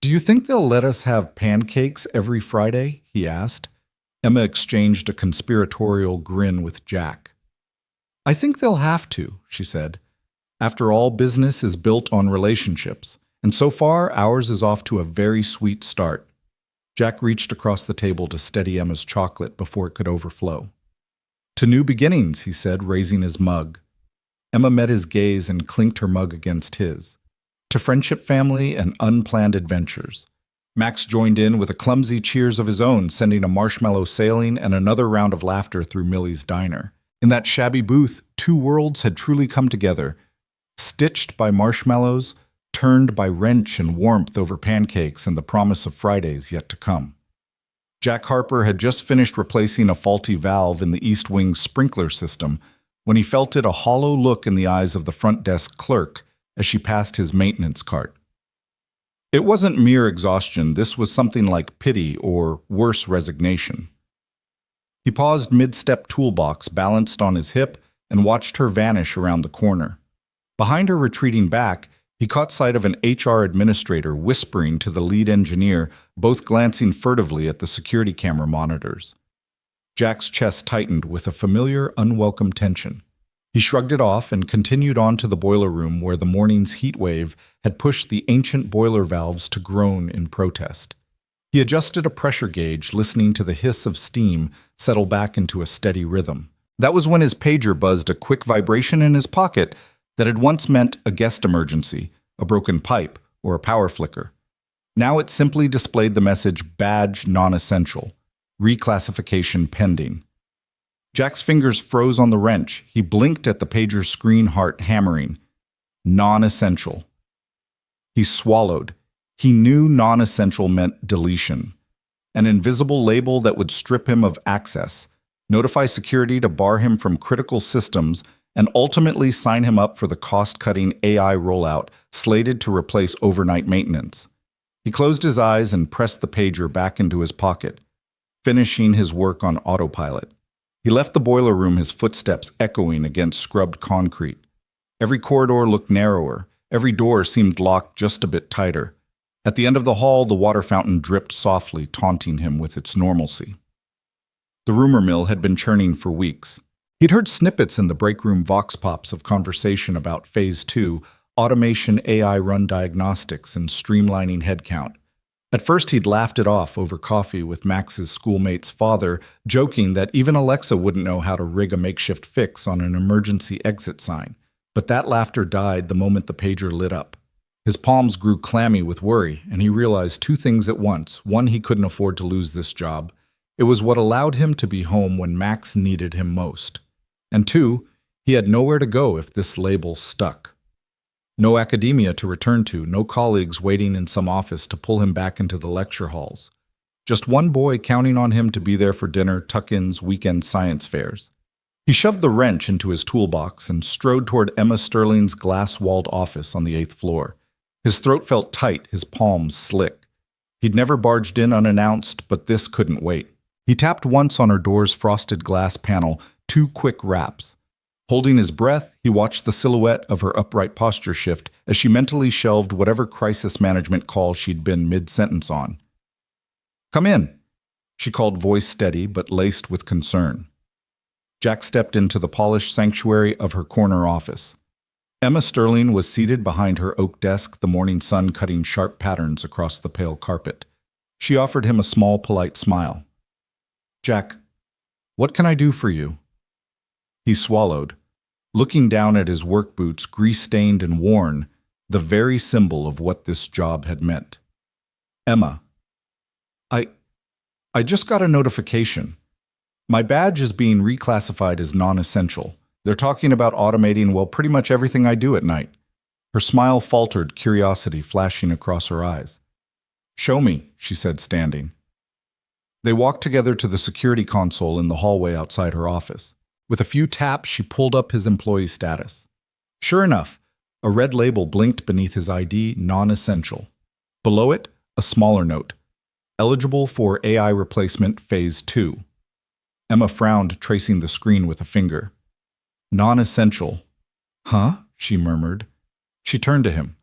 Do you think they'll let us have pancakes every Friday? He asked. Emma exchanged a conspiratorial grin with Jack. I think they'll have to, she said. After all, business is built on relationships, and so far ours is off to a very sweet start. Jack reached across the table to steady Emma's chocolate before it could overflow. To new beginnings, he said, raising his mug. Emma met his gaze and clinked her mug against his. To friendship, family, and unplanned adventures. Max joined in with a clumsy cheers of his own, sending a marshmallow sailing and another round of laughter through Millie's diner. In that shabby booth, two worlds had truly come together, stitched by marshmallows, turned by wrench and warmth over pancakes and the promise of Fridays yet to come. Jack Harper had just finished replacing a faulty valve in the East Wing sprinkler system when he felt it a hollow look in the eyes of the front desk clerk as she passed his maintenance cart. It wasn't mere exhaustion, this was something like pity or, worse, resignation. He paused mid-step toolbox, balanced on his hip, and watched her vanish around the corner. Behind her retreating back, he caught sight of an HR administrator whispering to the lead engineer, both glancing furtively at the security camera monitors. Jack's chest tightened with a familiar, unwelcome tension. He shrugged it off and continued on to the boiler room where the morning's heat wave had pushed the ancient boiler valves to groan in protest. He adjusted a pressure gauge, listening to the hiss of steam settle back into a steady rhythm. That was when his pager buzzed a quick vibration in his pocket that had once meant a guest emergency, a broken pipe, or a power flicker. Now it simply displayed the message "Badge non-essential. Reclassification pending." Jack's fingers froze on the wrench. He blinked at the pager's screen, heart hammering. Non-essential. He swallowed. He knew non-essential meant deletion. An invisible label that would strip him of access, notify security to bar him from critical systems, and ultimately sign him up for the cost-cutting AI rollout slated to replace overnight maintenance. He closed his eyes and pressed the pager back into his pocket, finishing his work on autopilot. He left the boiler room, his footsteps echoing against scrubbed concrete. Every corridor looked narrower. Every door seemed locked just a bit tighter. At the end of the hall, the water fountain dripped softly, taunting him with its normalcy. The rumor mill had been churning for weeks. He'd heard snippets in the break room vox pops of conversation about Phase 2, automation, AI-run diagnostics, and streamlining headcount. At first, he'd laughed it off over coffee with Max's schoolmate's father, joking that even Alexa wouldn't know how to rig a makeshift fix on an emergency exit sign. But that laughter died the moment the pager lit up. His palms grew clammy with worry, and he realized two things at once. One, he couldn't afford to lose this job. It was what allowed him to be home when Max needed him most. And two, he had nowhere to go if this label stuck. No academia to return to, no colleagues waiting in some office to pull him back into the lecture halls. Just one boy counting on him to be there for dinner, tuck-ins, weekend science fairs. He shoved the wrench into his toolbox and strode toward Emma Sterling's glass-walled office on the 8th floor. His throat felt tight, his palms slick. He'd never barged in unannounced, but this couldn't wait. He tapped once on her door's frosted glass panel, 2 quick raps. Holding his breath, he watched the silhouette of her upright posture shift as she mentally shelved whatever crisis management call she'd been mid-sentence on. "Come in," she called, voice steady but laced with concern. Jack stepped into the polished sanctuary of her corner office. Emma Sterling was seated behind her oak desk, the morning sun cutting sharp patterns across the pale carpet. She offered him a small, polite smile. "Jack, what can I do for you?" He swallowed, looking down at his work boots, grease-stained and worn, the very symbol of what this job had meant. "Emma, I just got a notification. My badge is being reclassified as non-essential. They're talking about automating, well, pretty much everything I do at night." Her smile faltered, curiosity flashing across her eyes. "Show me," she said, standing. They walked together to the security console in the hallway outside her office. With a few taps, she pulled up his employee status. Sure enough, a red label blinked beneath his ID, non-essential. Below it, a smaller note, eligible for AI replacement phase 2. Emma frowned, tracing the screen with a finger. Non-essential. Huh? She murmured. She turned to him,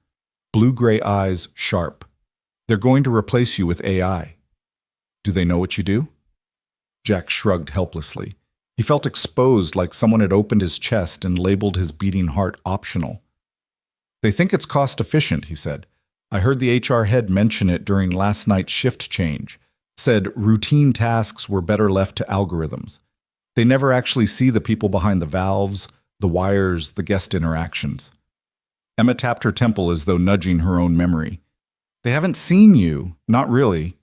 blue-gray eyes sharp. They're going to replace you with AI. Do they know what you do? Jack shrugged helplessly. He felt exposed, like someone had opened his chest and labeled his beating heart optional. They think it's cost-efficient, he said. I heard the HR head mention it during last night's shift change. Said routine tasks were better left to algorithms. They never actually see the people behind the valves, the wires, the guest interactions. Emma tapped her temple as though nudging her own memory. They haven't seen you, not really.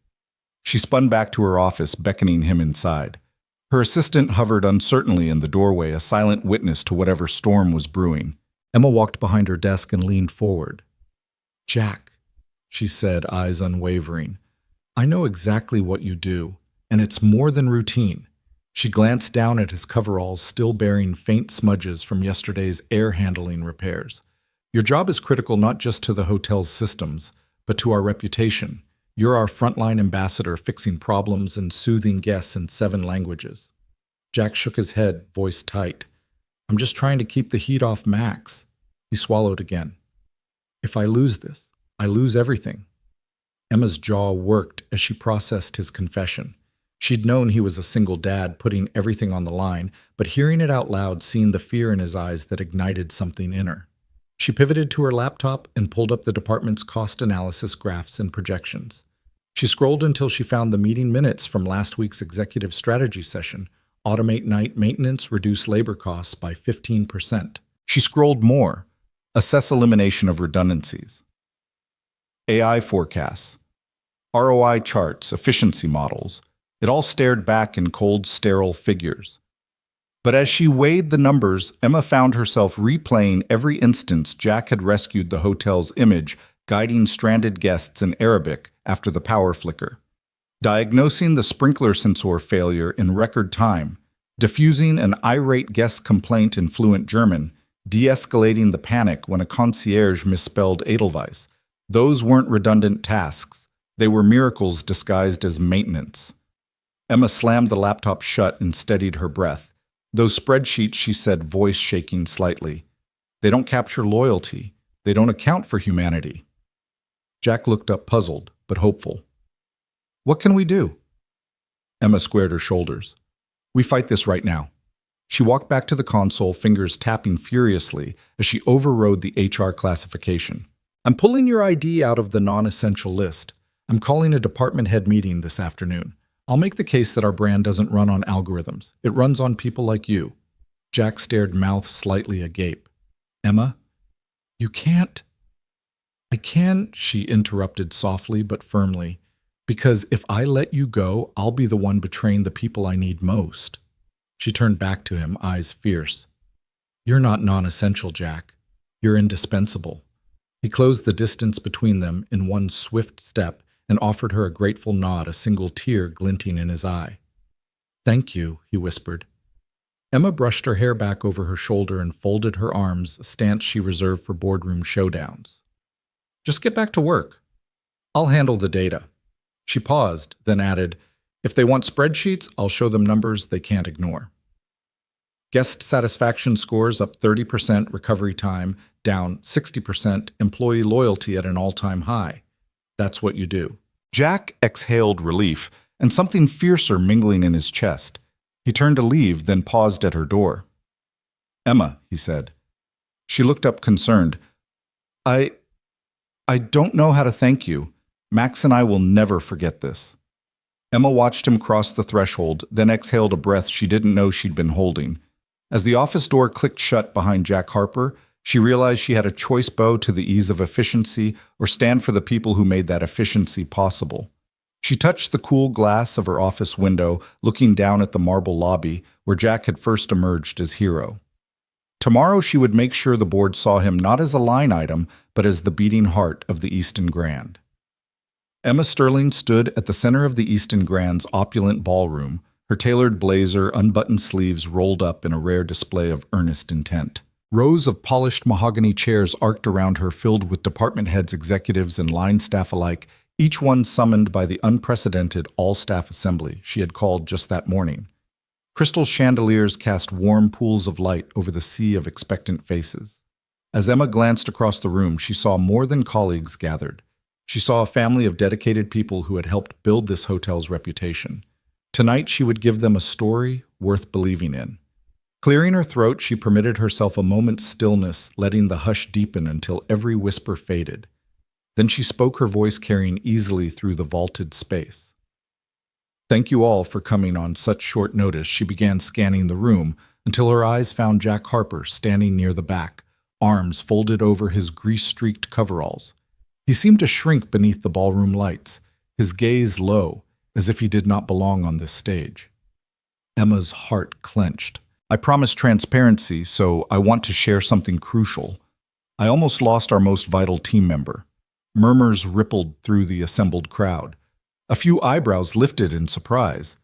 She spun back to her office, beckoning him inside. Her assistant hovered uncertainly in the doorway, a silent witness to whatever storm was brewing. Emma walked behind her desk and leaned forward. Jack, she said, eyes unwavering. I know exactly what you do, and it's more than routine. She glanced down at his coveralls, still bearing faint smudges from yesterday's air handling repairs. Your job is critical not just to the hotel's systems, but to our reputation. You're our frontline ambassador, fixing problems and soothing guests in 7 languages. Jack shook his head, voice tight. I'm just trying to keep the heat off Max. He swallowed again. If I lose this, I lose everything. Emma's jaw worked as she processed his confession. She'd known he was a single dad, putting everything on the line, but hearing it out loud, seeing the fear in his eyes that ignited something in her. She pivoted to her laptop and pulled up the department's cost analysis graphs and projections. She scrolled until she found the meeting minutes from last week's executive strategy session. Automate night maintenance, reduce labor costs by 15%. She scrolled more. Assess elimination of redundancies. AI forecasts. ROI charts, efficiency models. It all stared back in cold, sterile figures. But as she weighed the numbers, Emma found herself replaying every instance Jack had rescued the hotel's image, guiding stranded guests in Arabic after the power flicker, diagnosing the sprinkler sensor failure in record time, diffusing an irate guest complaint in fluent German, de-escalating the panic when a concierge misspelled Edelweiss. Those weren't redundant tasks. They were miracles disguised as maintenance. Emma slammed the laptop shut and steadied her breath. Those spreadsheets, she said, voice shaking slightly. They don't capture loyalty. They don't account for humanity. Jack looked up puzzled, but hopeful. What can we do? Emma squared her shoulders. We fight this right now. She walked back to the console, fingers tapping furiously as she overrode the HR classification. I'm pulling your ID out of the non-essential list. I'm calling a department head meeting this afternoon. I'll make the case that our brand doesn't run on algorithms. It runs on people like you. Jack stared, mouth slightly agape. Emma, you can't. I can, she interrupted softly but firmly, because if I let you go, I'll be the one betraying the people I need most. She turned back to him, eyes fierce. You're not non-essential, Jack. You're indispensable. He closed the distance between them in one swift step and offered her a grateful nod, a single tear glinting in his eye. Thank you, he whispered. Emma brushed her hair back over her shoulder and folded her arms, a stance she reserved for boardroom showdowns. Just get back to work. I'll handle the data. She paused, then added, if they want spreadsheets, I'll show them numbers they can't ignore. Guest satisfaction scores up 30%, recovery time down 60%, employee loyalty at an all-time high. That's what you do. Jack exhaled relief, and something fiercer mingling in his chest. He turned to leave, then paused at her door. Emma, he said. She looked up concerned. I don't know how to thank you. Max and I will never forget this. Emma watched him cross the threshold, then exhaled a breath she didn't know she'd been holding. As the office door clicked shut behind Jack Harper, she realized she had a choice: bow to the ease of efficiency or stand for the people who made that efficiency possible. She touched the cool glass of her office window, looking down at the marble lobby where Jack had first emerged as hero. Tomorrow she would make sure the board saw him not as a line item, but as the beating heart of the Easton Grand. Emma Sterling stood at the center of the Easton Grand's opulent ballroom, her tailored blazer, unbuttoned sleeves rolled up in a rare display of earnest intent. Rows of polished mahogany chairs arced around her, filled with department heads, executives, and line staff alike, each one summoned by the unprecedented all-staff assembly she had called just that morning. Crystal chandeliers cast warm pools of light over the sea of expectant faces. As Emma glanced across the room, she saw more than colleagues gathered. She saw a family of dedicated people who had helped build this hotel's reputation. Tonight, she would give them a story worth believing in. Clearing her throat, she permitted herself a moment's stillness, letting the hush deepen until every whisper faded. Then she spoke, her voice carrying easily through the vaulted space. "Thank you all for coming on such short notice." She began scanning the room until her eyes found Jack Harper standing near the back, arms folded over his grease-streaked coveralls. He seemed to shrink beneath the ballroom lights, his gaze low, as if he did not belong on this stage. Emma's heart clenched. "I promised transparency, so I want to share something crucial. I almost lost our most vital team member." Murmurs rippled through the assembled crowd. A few eyebrows lifted in surprise.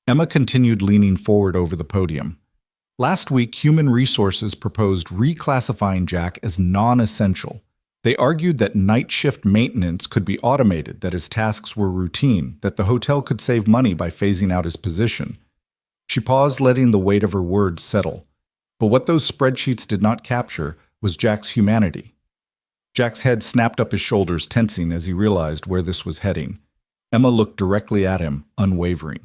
Emma continued, leaning forward over the podium. "Last week, Human Resources proposed reclassifying Jack as non-essential. They argued that night shift maintenance could be automated, that his tasks were routine, that the hotel could save money by phasing out his position." She paused, letting the weight of her words settle. But what those spreadsheets did not capture was Jack's humanity. Jack's head snapped up, his shoulders tensing as he realized where this was heading. Emma looked directly at him, unwavering.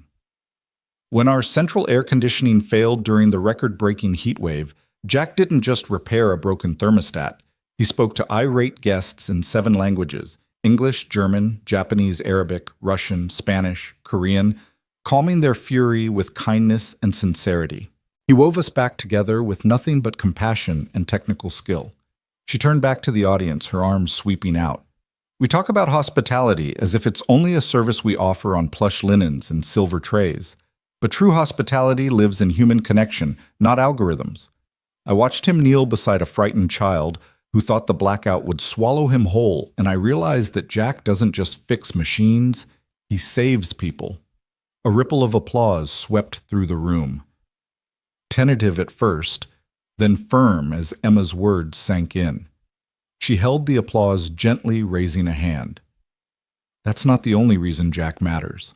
"When our central air conditioning failed during the record-breaking heat wave, Jack didn't just repair a broken thermostat. He spoke to irate guests in 7 languages: English, German, Japanese, Arabic, Russian, Spanish, Korean, calming their fury with kindness and sincerity. He wove us back together with nothing but compassion and technical skill." She turned back to the audience, her arms sweeping out. "We talk about hospitality as if it's only a service we offer on plush linens and silver trays. But true hospitality lives in human connection, not algorithms." I watched him kneel beside a frightened child who thought the blackout would swallow him whole, and I realized that Jack doesn't just fix machines, he saves people. A ripple of applause swept through the room. Tentative at first, then firm as Emma's words sank in. She held the applause, gently raising a hand. "That's not the only reason Jack matters."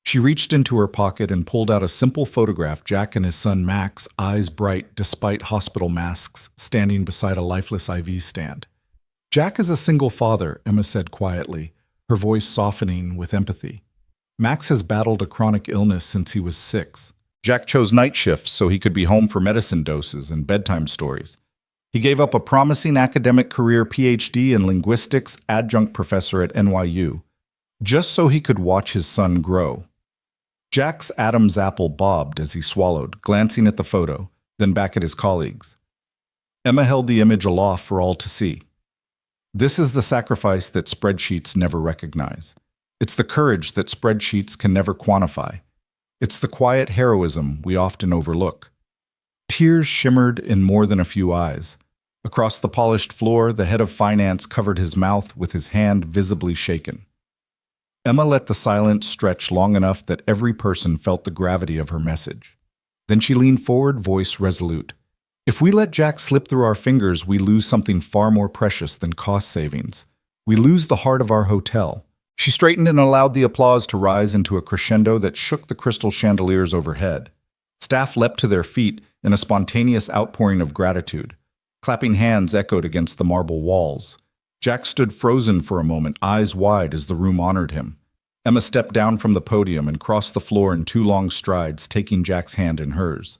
She reached into her pocket and pulled out a simple photograph, Jack and his son Max, eyes bright despite hospital masks, standing beside a lifeless IV stand. "Jack is a single father," Emma said quietly, her voice softening with empathy. "Max has battled a chronic illness since he was 6. Jack chose night shifts so he could be home for medicine doses and bedtime stories. He gave up a promising academic career, PhD in linguistics, adjunct professor at NYU, just so he could watch his son grow." Jack's Adam's apple bobbed as he swallowed, glancing at the photo, then back at his colleagues. Emma held the image aloft for all to see. "This is the sacrifice that spreadsheets never recognize. It's the courage that spreadsheets can never quantify. It's the quiet heroism we often overlook." Tears shimmered in more than a few eyes. Across the polished floor, the head of finance covered his mouth with his hand visibly shaken. Emma let the silence stretch long enough that every person felt the gravity of her message. Then she leaned forward, voice resolute. "If we let Jack slip through our fingers, we lose something far more precious than cost savings. We lose the heart of our hotel." She straightened and allowed the applause to rise into a crescendo that shook the crystal chandeliers overhead. Staff leapt to their feet in a spontaneous outpouring of gratitude. Clapping hands echoed against the marble walls. Jack stood frozen for a moment, eyes wide as the room honored him. Emma stepped down from the podium and crossed the floor in 2 long strides, taking Jack's hand in hers.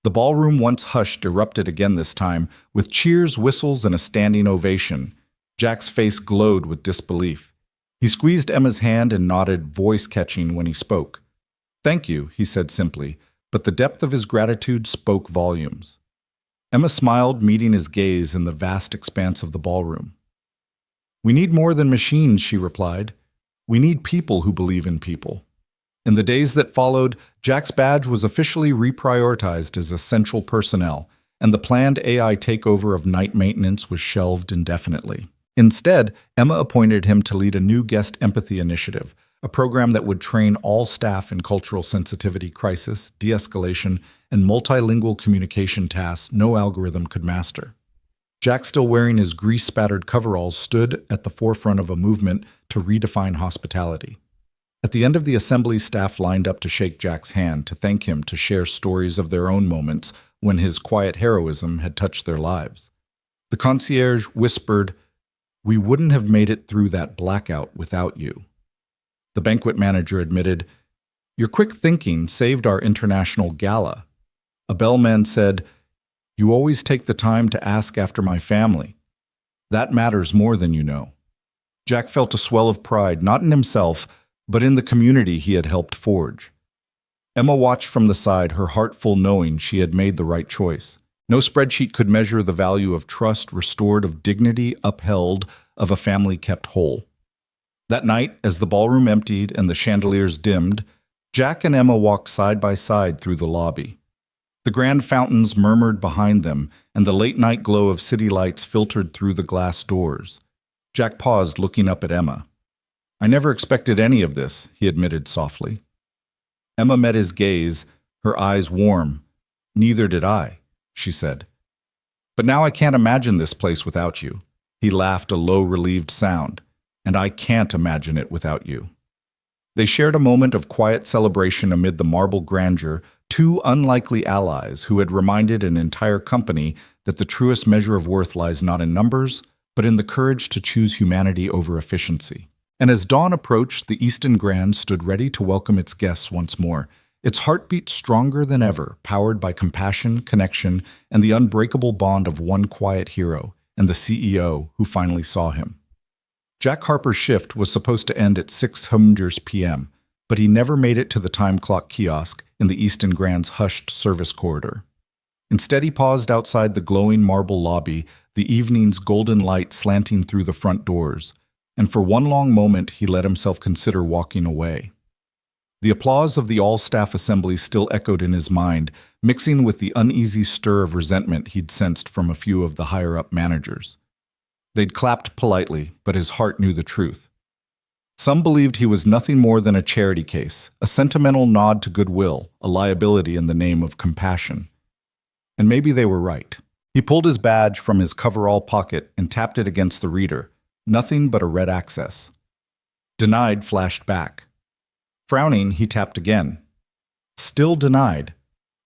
The ballroom, once hushed, erupted again this time, with cheers, whistles, and a standing ovation. Jack's face glowed with disbelief. He squeezed Emma's hand and nodded, voice catching when he spoke. "Thank you," he said simply, but the depth of his gratitude spoke volumes. Emma smiled, meeting his gaze in the vast expanse of the ballroom. "We need more than machines," she replied. "We need people who believe in people." In the days that followed, Jack's badge was officially reprioritized as essential personnel, and the planned AI takeover of night maintenance was shelved indefinitely. Instead, Emma appointed him to lead a new guest empathy initiative, a program that would train all staff in cultural sensitivity, crisis, de-escalation, and multilingual communication tasks no algorithm could master. Jack, still wearing his grease-spattered coveralls, stood at the forefront of a movement to redefine hospitality. At the end of the assembly, staff lined up to shake Jack's hand, to thank him, to share stories of their own moments when his quiet heroism had touched their lives. The concierge whispered, "We wouldn't have made it through that blackout without you." The banquet manager admitted, "Your quick thinking saved our international gala." A bellman said, "You always take the time to ask after my family. That matters more than you know." Jack felt a swell of pride, not in himself, but in the community he had helped forge. Emma watched from the side, her heart full, knowing she had made the right choice. No spreadsheet could measure the value of trust restored, of dignity upheld, of a family kept whole. That night, as the ballroom emptied and the chandeliers dimmed, Jack and Emma walked side by side through the lobby. The grand fountains murmured behind them, and the late-night glow of city lights filtered through the glass doors. Jack paused, looking up at Emma. "I never expected any of this," he admitted softly. Emma met his gaze, her eyes warm. "Neither did I," she said. "But now I can't imagine this place without you." He laughed, a low, relieved sound. "And I can't imagine it without you." They shared a moment of quiet celebration amid the marble grandeur, two unlikely allies who had reminded an entire company that the truest measure of worth lies not in numbers, but in the courage to choose humanity over efficiency. And as dawn approached, the Easton Grand stood ready to welcome its guests once more, its heartbeat stronger than ever, powered by compassion, connection, and the unbreakable bond of one quiet hero and the CEO who finally saw him. Jack Harper's shift was supposed to end at 6:00 p.m., but he never made it to the time clock kiosk in the Easton Grand's hushed service corridor. Instead, he paused outside the glowing marble lobby, the evening's golden light slanting through the front doors, and for one long moment he let himself consider walking away. The applause of the all-staff assembly still echoed in his mind, mixing with the uneasy stir of resentment he'd sensed from a few of the higher-up managers. They'd clapped politely, but his heart knew the truth. Some believed he was nothing more than a charity case, a sentimental nod to goodwill, a liability in the name of compassion. And maybe they were right. He pulled his badge from his coverall pocket and tapped it against the reader. Nothing but a red access. Denied flashed back. Frowning, he tapped again. Still denied.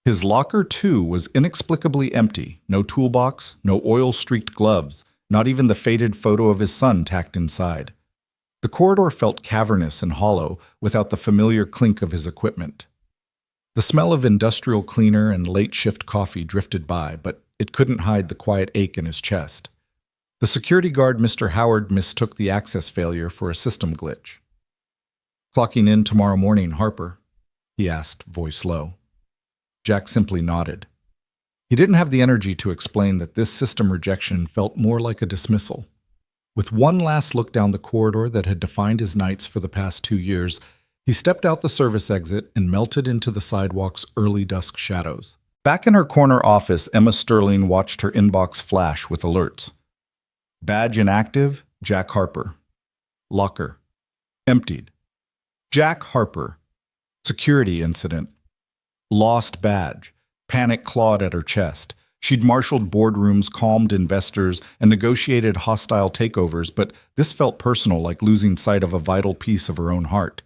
His locker, too, was inexplicably empty. No toolbox, no oil-streaked gloves, not even the faded photo of his son tacked inside. The corridor felt cavernous and hollow without the familiar clink of his equipment. The smell of industrial cleaner and late-shift coffee drifted by, but it couldn't hide the quiet ache in his chest. The security guard, Mr. Howard, mistook the access failure for a system glitch. "Clocking in tomorrow morning, Harper?" he asked, voice low. Jack simply nodded. He didn't have the energy to explain that this system rejection felt more like a dismissal. With one last look down the corridor that had defined his nights for the past 2 years, he stepped out the service exit and melted into the sidewalk's early dusk shadows. Back in her corner office, Emma Sterling watched her inbox flash with alerts. Badge inactive, Jack Harper. Locker. Emptied. Jack Harper. Security incident. Lost badge. Panic clawed at her chest. She'd marshaled boardrooms, calmed investors, and negotiated hostile takeovers, but this felt personal, like losing sight of a vital piece of her own heart.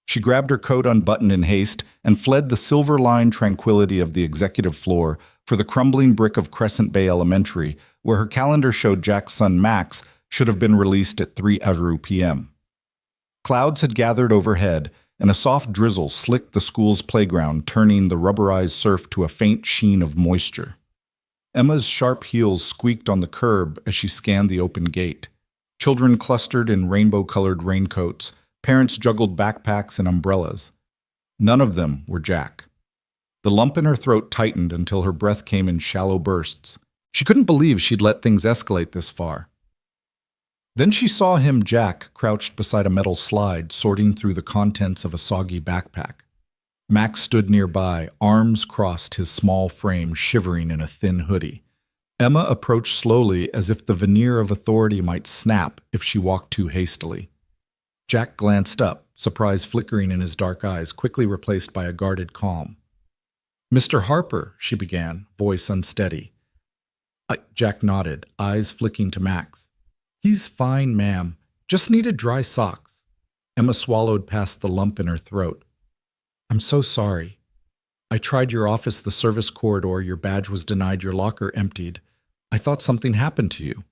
She grabbed her coat unbuttoned in haste and fled the silver-lined tranquility of the executive floor for the crumbling brick of Crescent Bay Elementary, where her calendar showed Jack's son Max should have been released at 3:00 p.m. Clouds had gathered overhead, and a soft drizzle slicked the school's playground, turning the rubberized surf to a faint sheen of moisture. Emma's sharp heels squeaked on the curb as she scanned the open gate. Children clustered in rainbow-colored raincoats. Parents juggled backpacks and umbrellas. None of them were Jack. The lump in her throat tightened until her breath came in shallow bursts. She couldn't believe she'd let things escalate this far. Then she saw him, Jack, crouched beside a metal slide, sorting through the contents of a soggy backpack. Max stood nearby, arms crossed, his small frame shivering in a thin hoodie. Emma approached slowly, as if the veneer of authority might snap if she walked too hastily. Jack glanced up, surprise flickering in his dark eyes, quickly replaced by a guarded calm. "Mr. Harper," she began, voice unsteady. Jack nodded, eyes flicking to Max. "He's fine, ma'am. Just needed dry socks." Emma swallowed past the lump in her throat. "I'm so sorry. I tried your office, the service corridor, your badge was denied, your locker emptied. I thought something happened to you."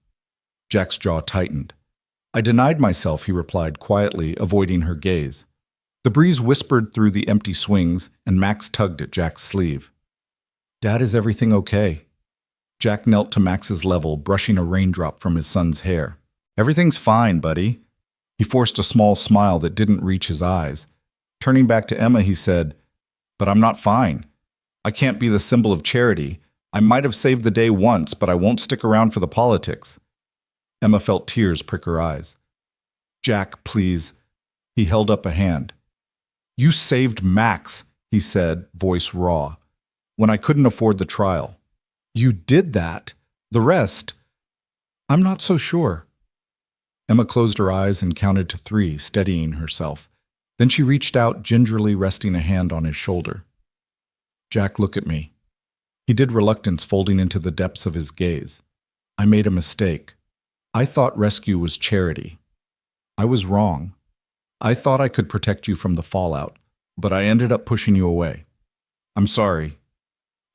Jack's jaw tightened. "I denied myself," he replied quietly, avoiding her gaze. The breeze whispered through the empty swings, and Max tugged at Jack's sleeve. "Dad, is everything okay?" Jack knelt to Max's level, brushing a raindrop from his son's hair. "Everything's fine, buddy." He forced a small smile that didn't reach his eyes. Turning back to Emma, he said, "But I'm not fine. I can't be the symbol of charity. I might have saved the day once, but I won't stick around for the politics." Emma felt tears prick her eyes. "Jack, please." He held up a hand. "You saved Max," he said, voice raw, "when I couldn't afford the trial. You did that. The rest, I'm not so sure." Emma closed her eyes and counted to 3, steadying herself. Then she reached out, gingerly resting a hand on his shoulder. "Jack, look at me." He did, reluctance folding into the depths of his gaze. "I made a mistake. I thought rescue was charity. I was wrong. I thought I could protect you from the fallout, but I ended up pushing you away. I'm sorry."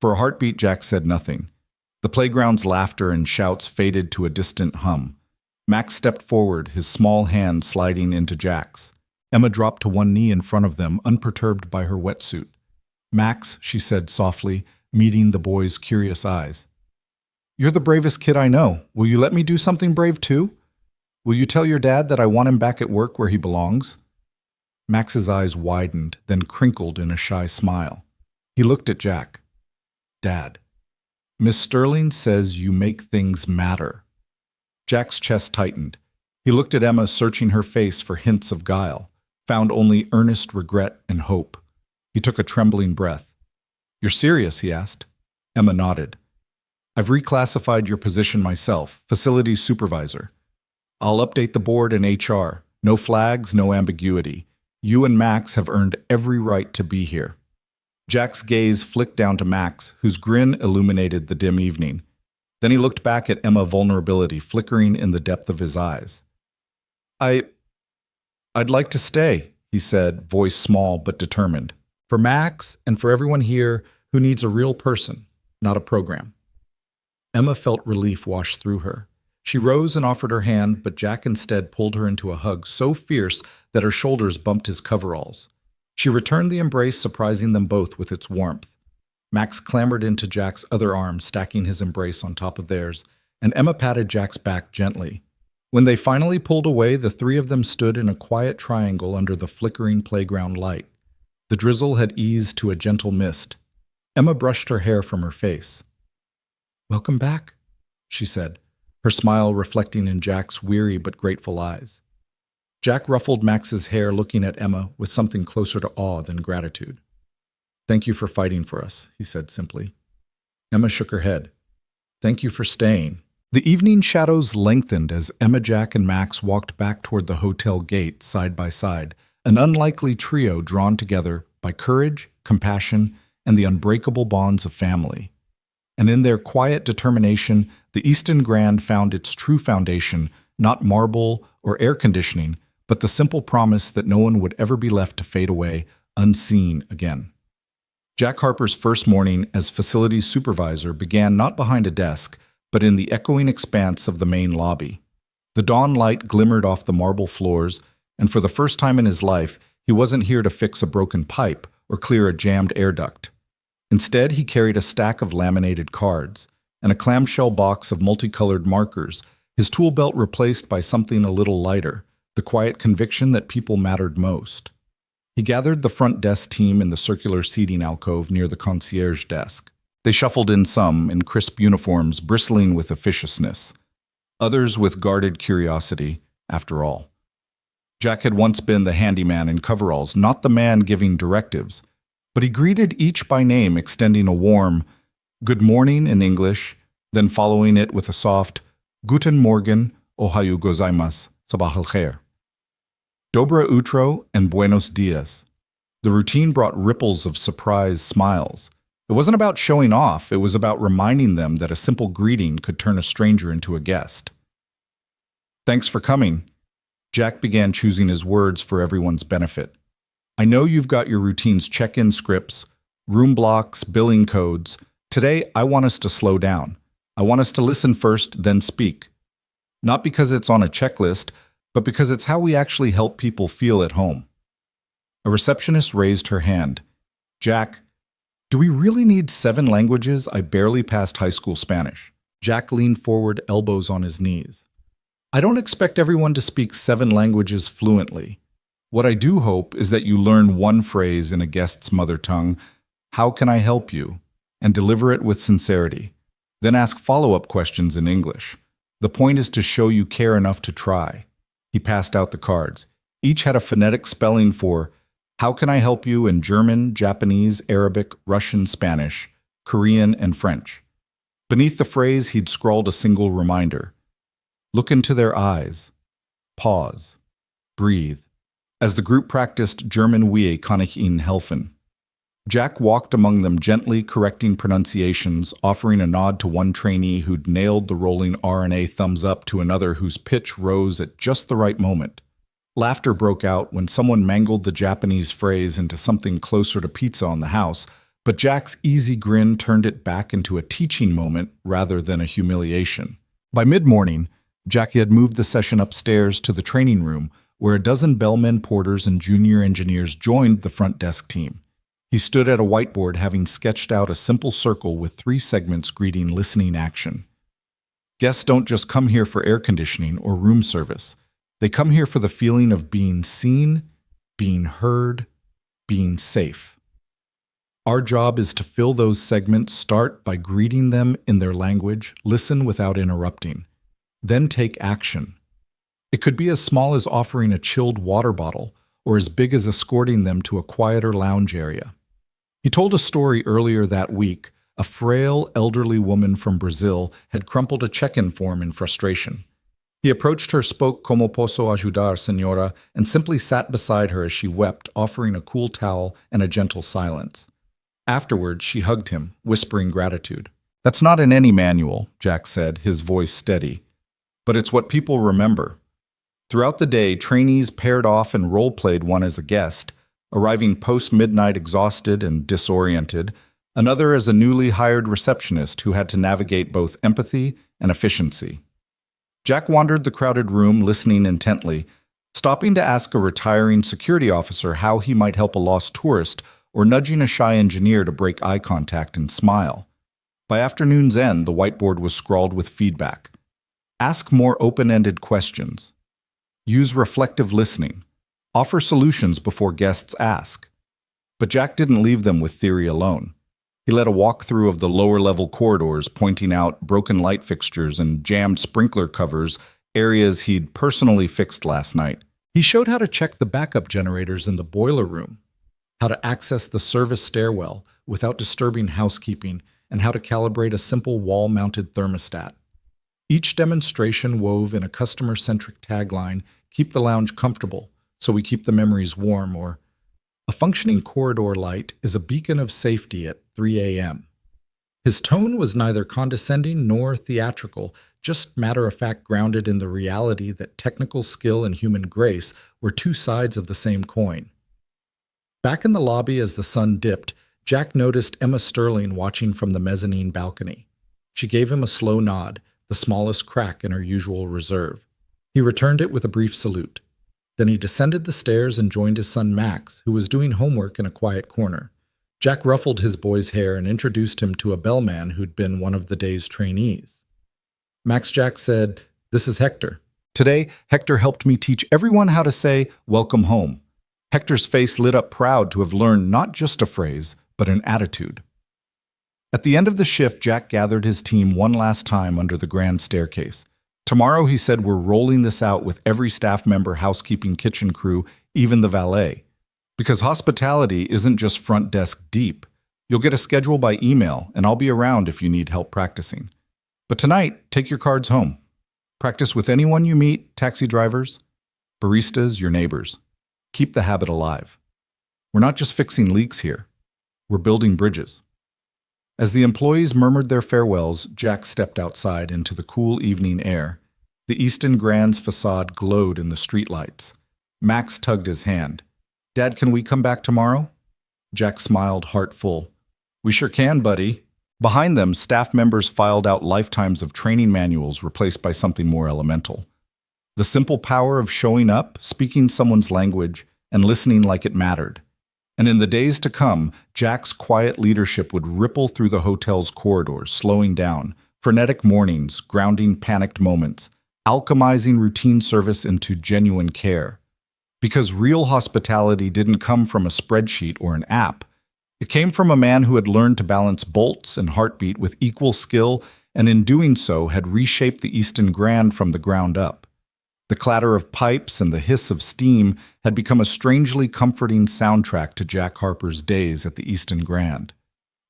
For a heartbeat, Jack said nothing. The playground's laughter and shouts faded to a distant hum. Max stepped forward, his small hand sliding into Jack's. Emma dropped to one knee in front of them, unperturbed by her wetsuit. "Max," she said softly, meeting the boy's curious eyes. "You're the bravest kid I know. Will you let me do something brave too? Will you tell your dad that I want him back at work where he belongs?" Max's eyes widened, then crinkled in a shy smile. He looked at Jack. "Dad, Miss Sterling says you make things matter." Jack's chest tightened. He looked at Emma, searching her face for hints of guile, found only earnest regret and hope. He took a trembling breath. "You're serious?" he asked. Emma nodded. "I've reclassified your position myself, facilities supervisor. I'll update the board and HR. No flags, no ambiguity. You and Max have earned every right to be here." Jack's gaze flicked down to Max, whose grin illuminated the dim evening. Then he looked back at Emma, vulnerability flickering in the depth of his eyes. I'd like to stay," he said, voice small but determined. "For Max and for everyone here who needs a real person, not a program." Emma felt relief wash through her. She rose and offered her hand, but Jack instead pulled her into a hug so fierce that her shoulders bumped his coveralls. She returned the embrace, surprising them both with its warmth. Max clambered into Jack's other arm, stacking his embrace on top of theirs, and Emma patted Jack's back gently. When they finally pulled away, the 3 of them stood in a quiet triangle under the flickering playground light. The drizzle had eased to a gentle mist. Emma brushed her hair from her face. "Welcome back," she said, her smile reflecting in Jack's weary but grateful eyes. Jack ruffled Max's hair, looking at Emma with something closer to awe than gratitude. "Thank you for fighting for us," he said simply. Emma shook her head. "Thank you for staying." The evening shadows lengthened as Emma, Jack, and Max walked back toward the hotel gate side by side, an unlikely trio drawn together by courage, compassion, and the unbreakable bonds of family. And in their quiet determination, the Easton Grand found its true foundation, not marble or air conditioning, but the simple promise that no one would ever be left to fade away unseen again. Jack Harper's first morning as facilities supervisor began not behind a desk, but in the echoing expanse of the main lobby. The dawn light glimmered off the marble floors, and for the first time in his life, he wasn't here to fix a broken pipe or clear a jammed air duct. Instead, he carried a stack of laminated cards and a clamshell box of multicolored markers, his tool belt replaced by something a little lighter, the quiet conviction that people mattered most. He gathered the front desk team in the circular seating alcove near the concierge desk. They shuffled in, some in crisp uniforms bristling with officiousness, others with guarded curiosity, after all. Jack had once been the handyman in coveralls, not the man giving directives, but he greeted each by name, extending a warm "good morning" in English, then following it with a soft "Guten Morgen, Ohayo gozaimasu, sabah al-khair." Dobra utro and buenos dias. The routine brought ripples of surprised smiles. It wasn't about showing off, it was about reminding them that a simple greeting could turn a stranger into a guest. Thanks for coming. Jack began choosing his words for everyone's benefit. I know you've got your routine's check-in scripts, room blocks, billing codes. Today, I want us to slow down. I want us to listen first, then speak. Not because it's on a checklist, but because it's how we actually help people feel at home. A receptionist raised her hand. Jack, do we really need 7 languages? I barely passed high school Spanish. Jack leaned forward, elbows on his knees. I don't expect everyone to speak 7 languages fluently. What I do hope is that you learn one phrase in a guest's mother tongue, how can I help you? And deliver it with sincerity. Then ask follow-up questions in English. The point is to show you care enough to try. He passed out the cards. Each had a phonetic spelling for how can I help you in German, Japanese, Arabic, Russian, Spanish, Korean, and French. Beneath the phrase, he'd scrawled a single reminder. Look into their eyes. Pause. Breathe. As the group practiced German Wie kann ich Ihnen helfen? Jack walked among them gently, correcting pronunciations, offering a nod to one trainee who'd nailed the rolling R&A thumbs up to another whose pitch rose at just the right moment. Laughter broke out when someone mangled the Japanese phrase into something closer to pizza on the house, but Jack's easy grin turned it back into a teaching moment rather than a humiliation. By mid-morning, Jackie had moved the session upstairs to the training room, where a dozen bellmen, porters, and junior engineers joined the front desk team. He stood at a whiteboard having sketched out a simple circle with 3 segments greeting listening action. Guests don't just come here for air conditioning or room service. They come here for the feeling of being seen, being heard, being safe. Our job is to fill those segments, start by greeting them in their language, listen without interrupting, then take action. It could be as small as offering a chilled water bottle or as big as escorting them to a quieter lounge area. He told a story earlier that week. A frail, elderly woman from Brazil had crumpled a check-in form in frustration. He approached her, spoke "Como posso ajudar, señora?" and simply sat beside her as she wept, offering a cool towel and a gentle silence. Afterwards, she hugged him, whispering gratitude. That's not in any manual, Jack said, his voice steady. But it's what people remember. Throughout the day, trainees paired off and role-played one as a guest, arriving post-midnight exhausted and disoriented, another as a newly hired receptionist who had to navigate both empathy and efficiency. Jack wandered the crowded room, listening intently, stopping to ask a retiring security officer how he might help a lost tourist or nudging a shy engineer to break eye contact and smile. By afternoon's end, the whiteboard was scrawled with feedback. Ask more open-ended questions. Use reflective listening. Offer solutions before guests ask. But Jack didn't leave them with theory alone. He led a walkthrough of the lower-level corridors, pointing out broken light fixtures and jammed sprinkler covers, areas he'd personally fixed last night. He showed how to check the backup generators in the boiler room, how to access the service stairwell without disturbing housekeeping, and how to calibrate a simple wall-mounted thermostat. Each demonstration wove in a customer-centric tagline, "Keep the lounge comfortable, so we keep the memories warm," or "A functioning corridor light is a beacon of safety at 3 a.m. His tone was neither condescending nor theatrical, just matter-of-fact grounded in the reality that technical skill and human grace were 2 sides of the same coin. Back in the lobby as the sun dipped, Jack noticed Emma Sterling watching from the mezzanine balcony. She gave him a slow nod, the smallest crack in her usual reserve. He returned it with a brief salute. Then he descended the stairs and joined his son Max, who was doing homework in a quiet corner. Jack ruffled his boy's hair and introduced him to a bellman who'd been one of the day's trainees. Max Jack said, "This is Hector. Today, Hector helped me teach everyone how to say, 'Welcome home.'" Hector's face lit up, proud to have learned not just a phrase, but an attitude. At the end of the shift, Jack gathered his team one last time under the grand staircase. Tomorrow, he said, we're rolling this out with every staff member, housekeeping, kitchen crew, even the valet. Because hospitality isn't just front desk deep. You'll get a schedule by email, and I'll be around if you need help practicing. But tonight, take your cards home. Practice with anyone you meet, taxi drivers. Baristas, your neighbors. Keep the habit alive. We're not just fixing leaks here. We're building bridges. As the employees murmured their farewells, Jack stepped outside into the cool evening air. The Easton Grand's facade glowed in the streetlights. Max tugged his hand. "Dad, can we come back tomorrow?" Jack smiled, heart full. "We sure can, buddy." Behind them, staff members filed out lifetimes of training manuals replaced by something more elemental. The simple power of showing up, speaking someone's language, and listening like it mattered. And in the days to come, Jack's quiet leadership would ripple through the hotel's corridors, slowing down, frenetic mornings, grounding panicked moments, alchemizing routine service into genuine care. Because real hospitality didn't come from a spreadsheet or an app. It came from a man who had learned to balance bolts and heartbeat with equal skill, and in doing so had reshaped the Easton Grand from the ground up. The clatter of pipes and the hiss of steam had become a strangely comforting soundtrack to Jack Harper's days at the Easton Grand.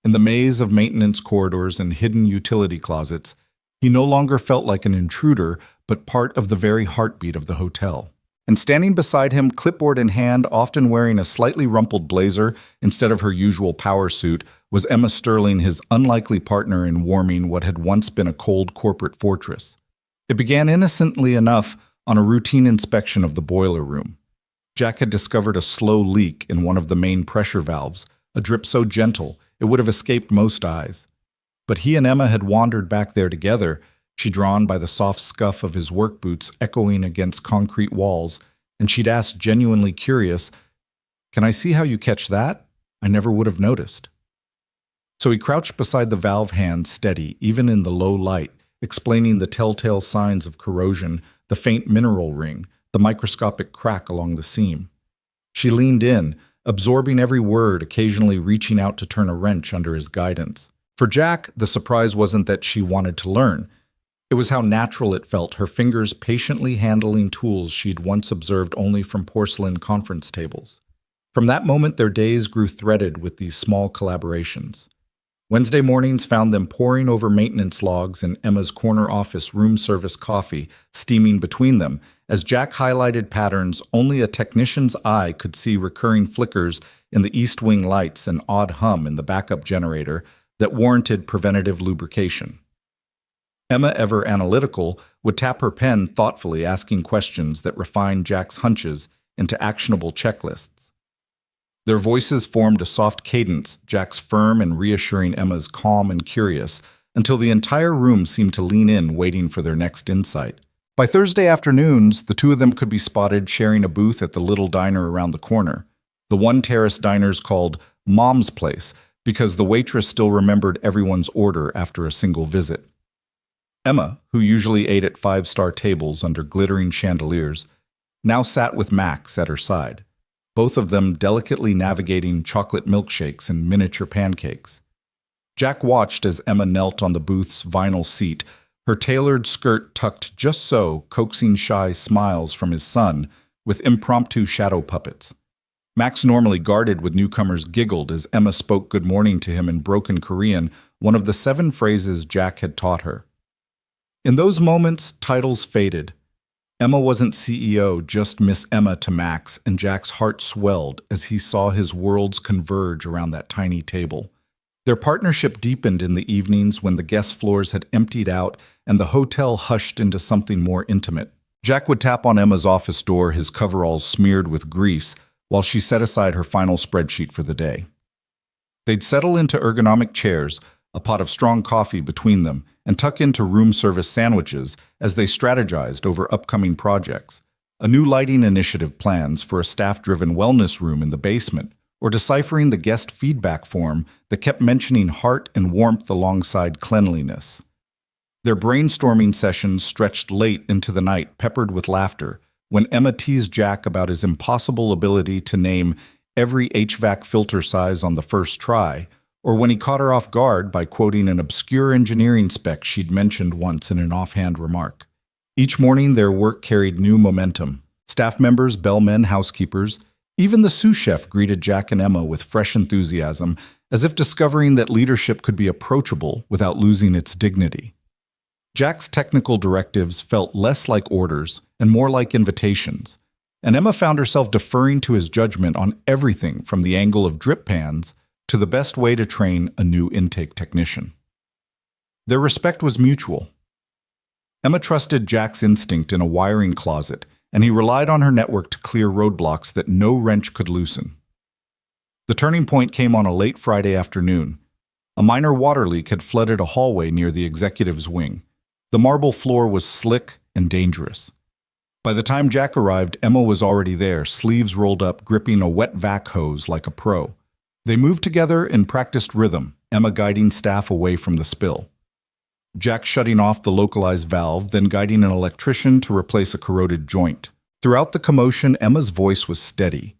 In the maze of maintenance corridors and hidden utility closets, he no longer felt like an intruder, but part of the very heartbeat of the hotel. And standing beside him, clipboard in hand, often wearing a slightly rumpled blazer instead of her usual power suit, was Emma Sterling, his unlikely partner in warming what had once been a cold corporate fortress. It began innocently enough on a routine inspection of the boiler room. Jack had discovered a slow leak in one of the main pressure valves, a drip so gentle it would have escaped most eyes. But he and Emma had wandered back there together, she drawn by the soft scuff of his work boots echoing against concrete walls, and she'd asked, genuinely curious, "Can I see how you catch that? I never would have noticed." So he crouched beside the valve hand, steady, even in the low light, explaining the telltale signs of corrosion, the faint mineral ring, the microscopic crack along the seam. She leaned in, absorbing every word, occasionally reaching out to turn a wrench under his guidance. For Jack, the surprise wasn't that she wanted to learn. It was how natural it felt, her fingers patiently handling tools she'd once observed only from porcelain conference tables. From that moment, their days grew threaded with these small collaborations. Wednesday mornings found them poring over maintenance logs in Emma's corner office room service coffee, steaming between them, as Jack highlighted patterns only a technician's eye could see, recurring flickers in the east wing lights, an odd hum in the backup generator that warranted preventative lubrication. Emma, ever analytical, would tap her pen thoughtfully, asking questions that refined Jack's hunches into actionable checklists. Their voices formed a soft cadence, Jack's firm and reassuring, Emma's calm and curious, until the entire room seemed to lean in, waiting for their next insight. By Thursday afternoons, the two of them could be spotted sharing a booth at the little diner around the corner. The one-terrace diner's called Mom's Place, because the waitress still remembered everyone's order after a single visit. Emma, who usually ate at five-star tables under glittering chandeliers, now sat with Max at her side, both of them delicately navigating chocolate milkshakes and miniature pancakes. Jack watched as Emma knelt on the booth's vinyl seat, her tailored skirt tucked just so, coaxing shy smiles from his son with impromptu shadow puppets. Max, normally guarded with newcomers, giggled as Emma spoke good morning to him in broken Korean, one of the 7 phrases Jack had taught her. In those moments, titles faded. Emma wasn't CEO, just Miss Emma to Max, and Jack's heart swelled as he saw his worlds converge around that tiny table. Their partnership deepened in the evenings when the guest floors had emptied out and the hotel hushed into something more intimate. Jack would tap on Emma's office door, his coveralls smeared with grease, while she set aside her final spreadsheet for the day. They'd settle into ergonomic chairs, a pot of strong coffee between them, and tuck into room service sandwiches as they strategized over upcoming projects, a new lighting initiative, plans for a staff-driven wellness room in the basement, or deciphering the guest feedback form that kept mentioning heart and warmth alongside cleanliness. Their brainstorming sessions stretched late into the night, peppered with laughter, when Emma teased Jack about his impossible ability to name every HVAC filter size on the first try, or when he caught her off guard by quoting an obscure engineering spec she'd mentioned once in an offhand remark. Each morning, their work carried new momentum. Staff members, bellmen, housekeepers, even the sous chef greeted Jack and Emma with fresh enthusiasm, as if discovering that leadership could be approachable without losing its dignity. Jack's technical directives felt less like orders and more like invitations, and Emma found herself deferring to his judgment on everything from the angle of drip pans to the best way to train a new intake technician. Their respect was mutual. Emma trusted Jack's instinct in a wiring closet, and he relied on her network to clear roadblocks that no wrench could loosen. The turning point came on a late Friday afternoon. A minor water leak had flooded a hallway near the executive's wing. The marble floor was slick and dangerous. By the time Jack arrived, Emma was already there, sleeves rolled up, gripping a wet vac hose like a pro. They moved together in practiced rhythm, Emma guiding staff away from the spill. Jack shutting off the localized valve, then guiding an electrician to replace a corroded joint. Throughout the commotion, Emma's voice was steady.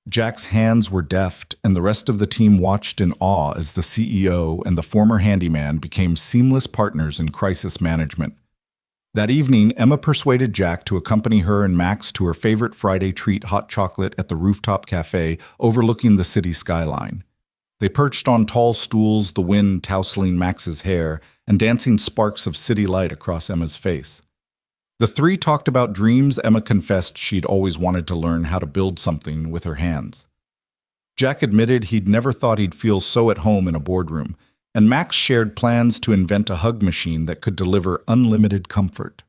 Jack's hands were deft, and the rest of the team watched in awe as the CEO and the former handyman became seamless partners in crisis management. That evening, Emma persuaded Jack to accompany her and Max to her favorite Friday treat, hot chocolate, at the rooftop cafe overlooking the city skyline. They perched on tall stools, the wind tousling Max's hair and dancing sparks of city light across Emma's face. The three talked about dreams. Emma confessed she'd always wanted to learn how to build something with her hands. Jack admitted he'd never thought he'd feel so at home in a boardroom, and Max shared plans to invent a hug machine that could deliver unlimited comfort.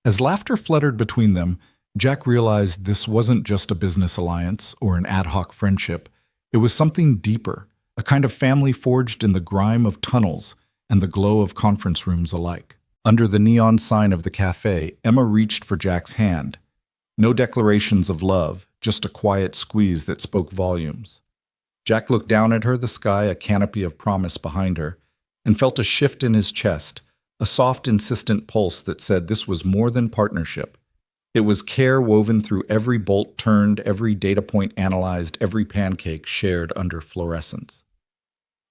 As laughter fluttered between them, Jack realized this wasn't just a business alliance or an ad hoc friendship. It was something deeper, a kind of family forged in the grime of tunnels and the glow of conference rooms alike. Under the neon sign of the cafe, Emma reached for Jack's hand. No declarations of love, just a quiet squeeze that spoke volumes. Jack looked down at her, the sky a canopy of promise behind her, and felt a shift in his chest, a soft, insistent pulse that said this was more than partnership. It was care woven through every bolt turned, every data point analyzed, every pancake shared under fluorescence.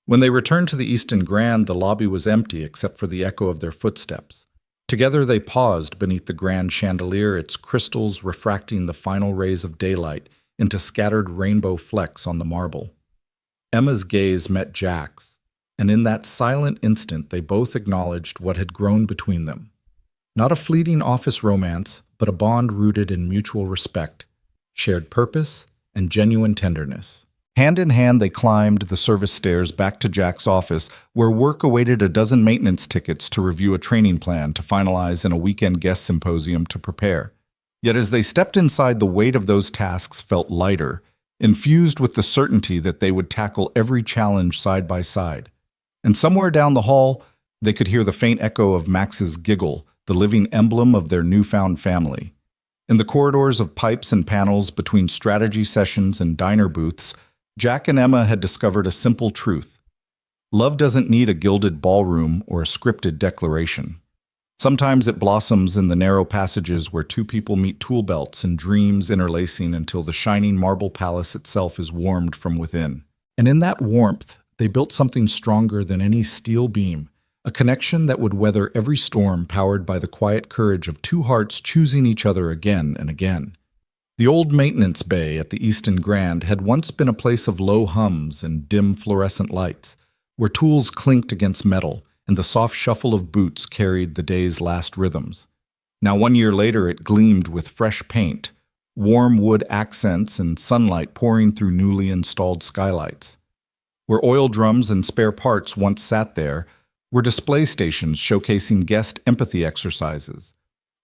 When they returned to the Easton Grand, the lobby was empty except for the echo of their footsteps. Together they paused beneath the grand chandelier, its crystals refracting the final rays of daylight into scattered rainbow flecks on the marble. Emma's gaze met Jack's, and in that silent instant they both acknowledged what had grown between them. Not a fleeting office romance, but a bond rooted in mutual respect, shared purpose, and genuine tenderness. Hand in hand, they climbed the service stairs back to Jack's office, where work awaited a dozen maintenance tickets to review a training plan to finalize and a weekend guest symposium to prepare. Yet as they stepped inside, the weight of those tasks felt lighter, infused with the certainty that they would tackle every challenge side by side. And somewhere down the hall, they could hear the faint echo of Max's giggle, the living emblem of their newfound family. In the corridors of pipes and panels between strategy sessions and diner booths, Jack and Emma had discovered a simple truth. Love doesn't need a gilded ballroom or a scripted declaration. Sometimes it blossoms in the narrow passages where two people meet, tool belts and dreams interlacing until the shining marble palace itself is warmed from within. And in that warmth, they built something stronger than any steel beam, a connection that would weather every storm, powered by the quiet courage of two hearts choosing each other again and again. The old maintenance bay at the Easton Grand had once been a place of low hums and dim fluorescent lights, where tools clinked against metal and the soft shuffle of boots carried the day's last rhythms. Now 1 year later it gleamed with fresh paint, warm wood accents and sunlight pouring through newly installed skylights. Where oil drums and spare parts once sat there were display stations showcasing guest empathy exercises,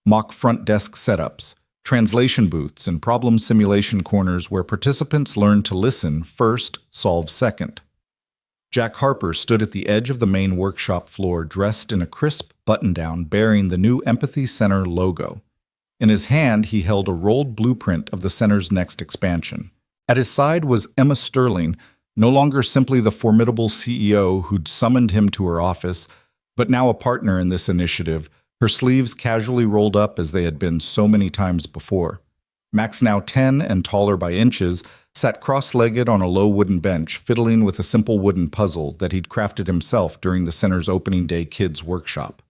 mock front desk setups, translation booths, and problem simulation corners where participants learned to listen first, solve second. Jack Harper stood at the edge of the main workshop floor, dressed in a crisp button-down bearing the new Empathy Center logo. In his hand, he held a rolled blueprint of the center's next expansion. At his side was Emma Sterling, no longer simply the formidable CEO who'd summoned him to her office, but now a partner in this initiative, her sleeves casually rolled up as they had been so many times before. Max, now 10 and taller by inches, sat cross-legged on a low wooden bench, fiddling with a simple wooden puzzle that he'd crafted himself during the center's opening day kids' workshop.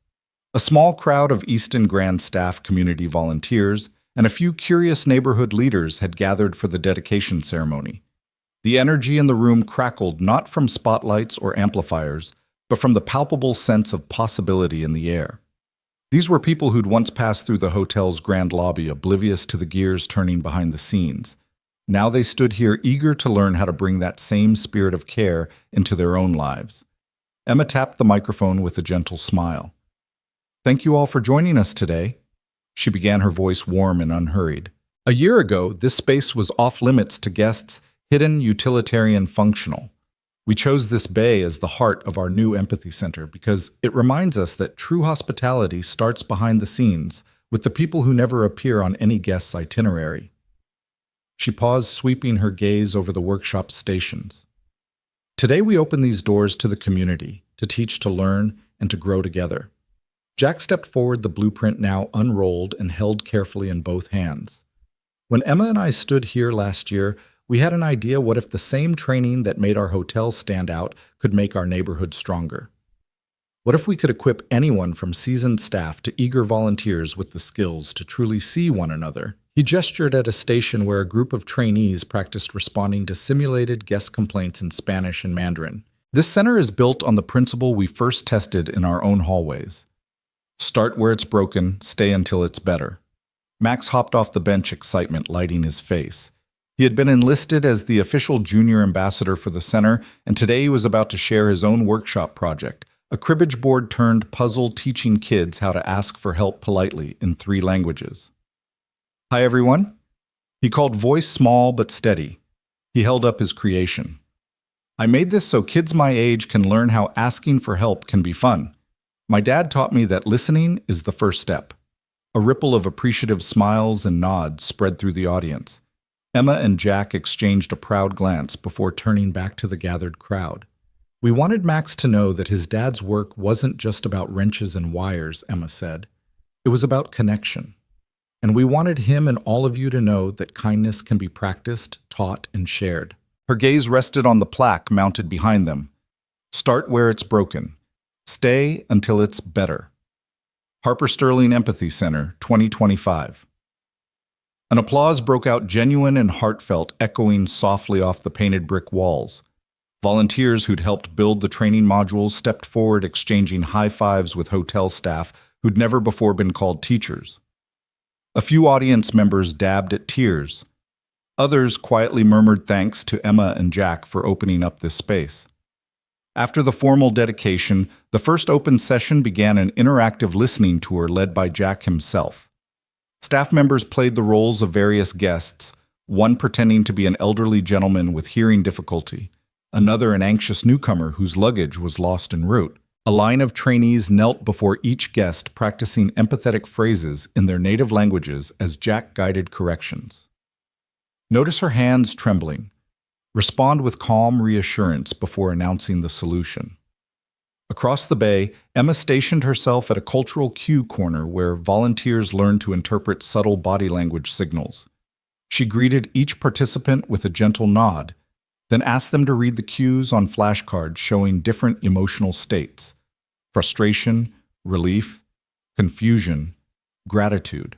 A small crowd of Easton Grand staff, community volunteers, and a few curious neighborhood leaders had gathered for the dedication ceremony. The energy in the room crackled not from spotlights or amplifiers, but from the palpable sense of possibility in the air. These were people who'd once passed through the hotel's grand lobby, oblivious to the gears turning behind the scenes. Now they stood here eager to learn how to bring that same spirit of care into their own lives. Emma tapped the microphone with a gentle smile. "Thank you all for joining us today." She began, her voice warm and unhurried. A year ago, this space was off limits to guests, hidden, utilitarian, functional. We chose this bay as the heart of our new empathy center because it reminds us that true hospitality starts behind the scenes, with the people who never appear on any guest's itinerary. She paused, sweeping her gaze over the workshop stations. Today we open these doors to the community, to teach, to learn, and to grow together. Jack stepped forward, the blueprint now unrolled and held carefully in both hands. When Emma and I stood here last year, we had an idea: what if the same training that made our hotel stand out could make our neighborhood stronger? What if we could equip anyone from seasoned staff to eager volunteers with the skills to truly see one another? He gestured at a station where a group of trainees practiced responding to simulated guest complaints in Spanish and Mandarin. This center is built on the principle we first tested in our own hallways. Start where it's broken, stay until it's better. Max hopped off the bench, excitement lighting his face. He had been enlisted as the official junior ambassador for the center, and today he was about to share his own workshop project, a cribbage board turned puzzle teaching kids how to ask for help politely in 3 languages. "Hi, everyone." He called, voice small but steady. He held up his creation. "I made this so kids my age can learn how asking for help can be fun. My dad taught me that listening is the first step." A ripple of appreciative smiles and nods spread through the audience. Emma and Jack exchanged a proud glance before turning back to the gathered crowd. "We wanted Max to know that his dad's work wasn't just about wrenches and wires," Emma said. "It was about connection. And we wanted him and all of you to know that kindness can be practiced, taught, and shared." Her gaze rested on the plaque mounted behind them. "Start where it's broken. Stay until it's better." Harper Sterling Empathy Center, 2025. An applause broke out, genuine and heartfelt, echoing softly off the painted brick walls. Volunteers who'd helped build the training modules stepped forward, exchanging high fives with hotel staff who'd never before been called teachers. A few audience members dabbed at tears. Others quietly murmured thanks to Emma and Jack for opening up this space. After the formal dedication, the first open session began an interactive listening tour led by Jack himself. Staff members played the roles of various guests, one pretending to be an elderly gentleman with hearing difficulty, another an anxious newcomer whose luggage was lost en route. A line of trainees knelt before each guest, practicing empathetic phrases in their native languages as Jack guided corrections. Notice her hands trembling. Respond with calm reassurance before announcing the solution. Across the bay, Emma stationed herself at a cultural cue corner where volunteers learned to interpret subtle body language signals. She greeted each participant with a gentle nod, then asked them to read the cues on flashcards showing different emotional states: frustration, relief, confusion, gratitude.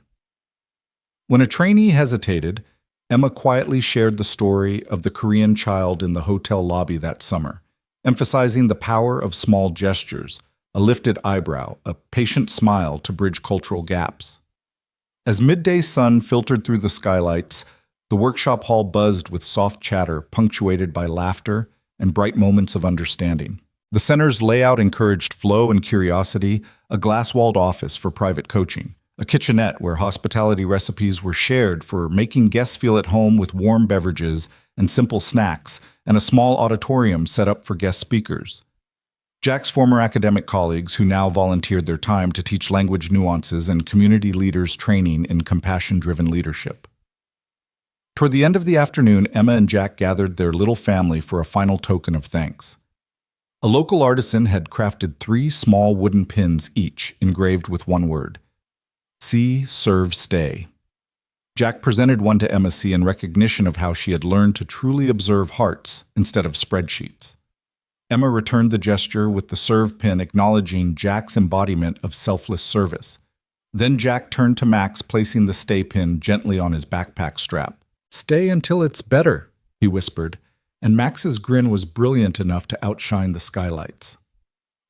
When a trainee hesitated, Emma quietly shared the story of the Korean child in the hotel lobby that summer, emphasizing the power of small gestures, a lifted eyebrow, a patient smile to bridge cultural gaps. As midday sun filtered through the skylights, the workshop hall buzzed with soft chatter punctuated by laughter and bright moments of understanding. The center's layout encouraged flow and curiosity, a glass-walled office for private coaching, a kitchenette where hospitality recipes were shared for making guests feel at home with warm beverages and simple snacks, and a small auditorium set up for guest speakers. Jack's former academic colleagues, who now volunteered their time to teach language nuances and community leaders training in compassion-driven leadership. Toward the end of the afternoon, Emma and Jack gathered their little family for a final token of thanks. A local artisan had crafted 3 small wooden pins each, engraved with one word: See, Serve, Stay. Jack presented one to Emma C. in recognition of how she had learned to truly observe hearts instead of spreadsheets. Emma returned the gesture with the serve pin, acknowledging Jack's embodiment of selfless service. Then Jack turned to Max, placing the stay pin gently on his backpack strap. "Stay until it's better," he whispered, and Max's grin was brilliant enough to outshine the skylights.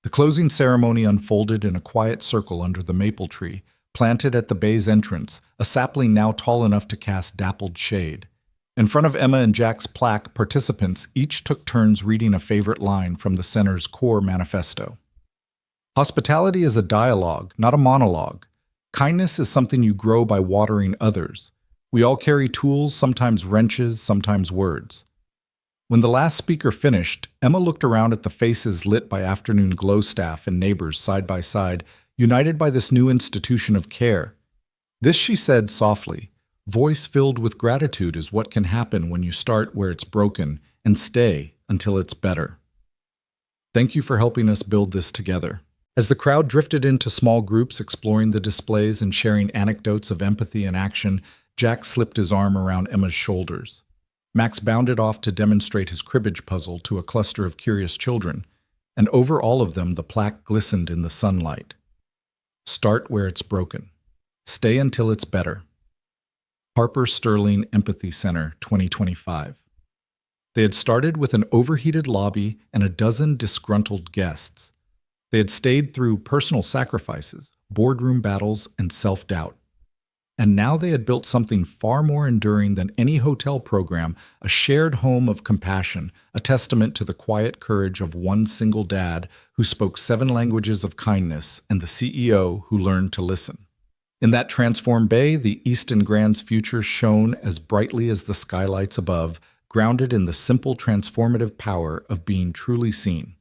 The closing ceremony unfolded in a quiet circle under the maple tree, planted at the bay's entrance, a sapling now tall enough to cast dappled shade. In front of Emma and Jack's plaque, participants each took turns reading a favorite line from the center's core manifesto. Hospitality is a dialogue, not a monologue. Kindness is something you grow by watering others. We all carry tools, sometimes wrenches, sometimes words. When the last speaker finished, Emma looked around at the faces lit by afternoon glow staff and neighbors side by side, united by this new institution of care. This she said softly, voice filled with gratitude is what can happen when you start where it's broken and stay until it's better. Thank you for helping us build this together. As the crowd drifted into small groups exploring the displays and sharing anecdotes of empathy and action, Jack slipped his arm around Emma's shoulders. Max bounded off to demonstrate his cribbage puzzle to a cluster of curious children, and over all of them the plaque glistened in the sunlight. Start where it's broken. Stay until it's better. Harper Sterling Empathy Center, 2025. They had started with an overheated lobby and a dozen disgruntled guests. They had stayed through personal sacrifices, boardroom battles, and self-doubt. And now they had built something far more enduring than any hotel program, a shared home of compassion, a testament to the quiet courage of one single dad who spoke 7 languages of kindness and the CEO who learned to listen. In that transformed bay, the Easton Grand's future shone as brightly as the skylights above, grounded in the simple transformative power of being truly seen.